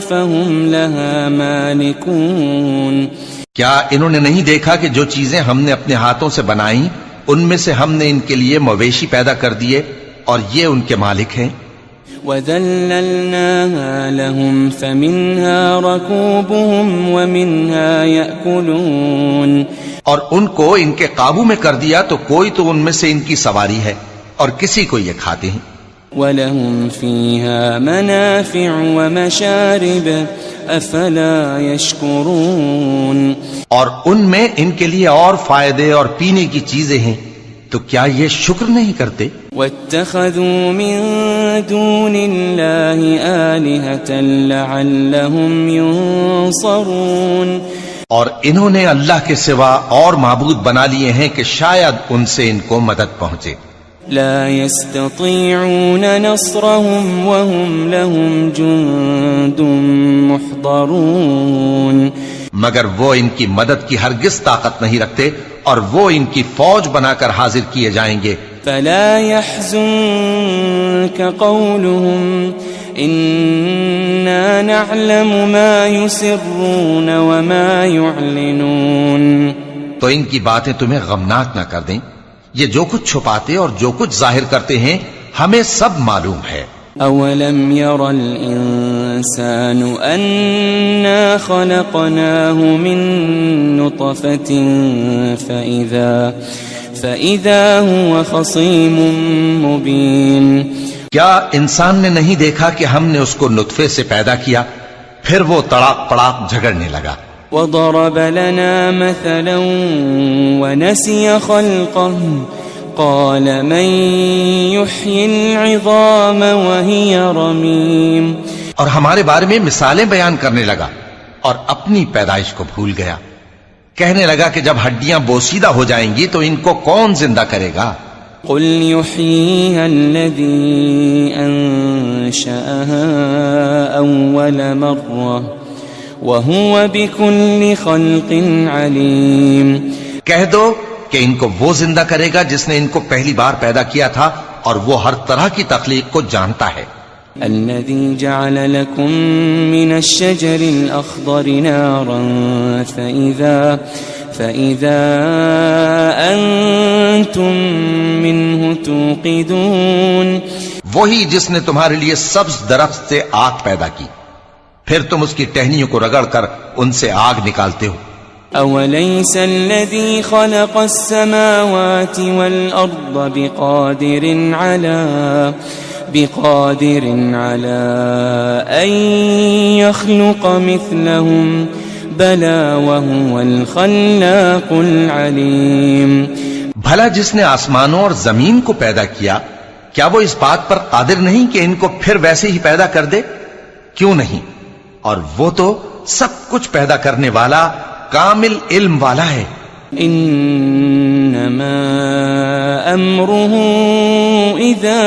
فَهُمْ لَهَا مَالِكُونَ. کیا انہوں نے نہیں دیکھا کہ جو چیزیں ہم نے اپنے ہاتھوں سے بنائیں ان میں سے ہم نے ان کے لیے مویشی پیدا کر دیے اور یہ ان کے مالک ہیں؟ وَذَلَّلْنَاهَا لَهُمْ فَمِنْهَا رَكُوبُهُمْ وَمِنْهَا يَأْكُلُونَ، اور ان کو ان کے قابو میں کر دیا تو کوئی تو ان میں سے ان کی سواری ہے اور کسی کو یہ کھاتے ہیں۔ وَلَهُمْ فِيهَا مَنَافِعُ وَمَشَارِبُ أَفَلَا يَشْكُرُونَ، اور ان میں ان کے لیے اور فائدے اور پینے کی چیزیں ہیں، تو کیا یہ شکر نہیں کرتے؟ وَاتَّخَذُوا مِن دُونِ اللَّهِ آلِهَةً لَعَلَّهُمْ يُنصَرُونَ، اور انہوں نے اللہ کے سوا اور معبود بنا لیے ہیں کہ شاید ان سے ان کو مدد پہنچے۔ لا يستطيعون نصرهم وهم لهم جند محضرون، مگر وہ ان کی مدد کی ہرگز طاقت نہیں رکھتے اور وہ ان کی فوج بنا کر حاضر کیے جائیں گے۔ فلا يحزنك قولهم إنا نعلم ما يسرون وما يعلنون، تو ان کی باتیں تمہیں غمناک نہ کر دیں، یہ جو کچھ چھپاتے اور جو کچھ ظاہر کرتے ہیں ہمیں سب معلوم ہے۔ أولم ير الإنسان أنا خلقناه من نطفة فإذا هو خصيم مبين، کیا انسان نے نہیں دیکھا کہ ہم نے اس کو نطفے سے پیدا کیا پھر وہ تڑاک پڑاک جھگڑنے لگا۔ وضرب لنا مثلا ونسي خلقه قال من يحيي العظام وهي رميم، اور ہمارے بارے میں مثالیں بیان کرنے لگا اور اپنی پیدائش کو بھول گیا، کہنے لگا کہ جب ہڈیاں بوسیدہ ہو جائیں گی تو ان کو کون زندہ کرے گا؟ قل يحييها الذي أنشأها أول مرة وَهُوَ بِكُلِّ خَلْقٍ عَلِيمٌ، کہہ دو کہ ان کو وہ زندہ کرے گا جس نے ان کو پہلی بار پیدا کیا تھا اور وہ ہر طرح کی تخلیق کو جانتا ہے۔ الَّذِي جَعَلَ لَكُم مِّنَ الشَّجَرِ الْأَخْضَرِ نَارًا فَإِذَا أَنتُم مِّنْهُ تُوقِدُونَ، وہی جس نے تمہارے لیے سبز درخت سے آگ پیدا کی پھر تم اس کی ٹہنیوں کو رگڑ کر ان سے آگ نکالتے ہو۔ أَوَلَيْسَ الَّذِي خَلَقَ السَّمَاوَاتِ وَالْأَرْضَ بِقَادِرٍ عَلَىٰ أَن يَخْلُقَ مِثْلَهُم بَلَىٰ وَهُوَ الْخَلَّاقُ الْعَلِيمُ، بھلا جس نے آسمانوں اور زمین کو پیدا کیا کیا وہ اس بات پر قادر نہیں کہ ان کو پھر ویسے ہی پیدا کر دے؟ کیوں نہیں، اور وہ تو سب کچھ پیدا کرنے والا کامل علم والا ہے۔ انما امره اذا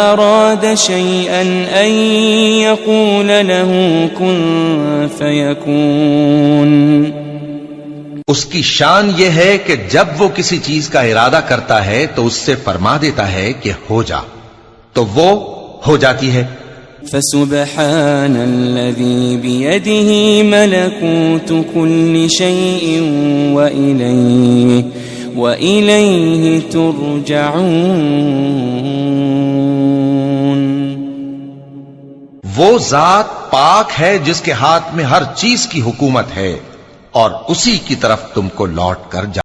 اراد شيئا ان يقول له كن فيكون، اس کی شان یہ ہے کہ جب وہ کسی چیز کا ارادہ کرتا ہے تو اس سے فرما دیتا ہے کہ ہو جا، تو وہ ہو جاتی ہے۔ فسبحان الذي بيده ملكوت كل شيء وإليه ترجعون، وہ ذات پاک ہے جس کے ہاتھ میں ہر چیز کی حکومت ہے اور اسی کی طرف تم کو لوٹ کر جا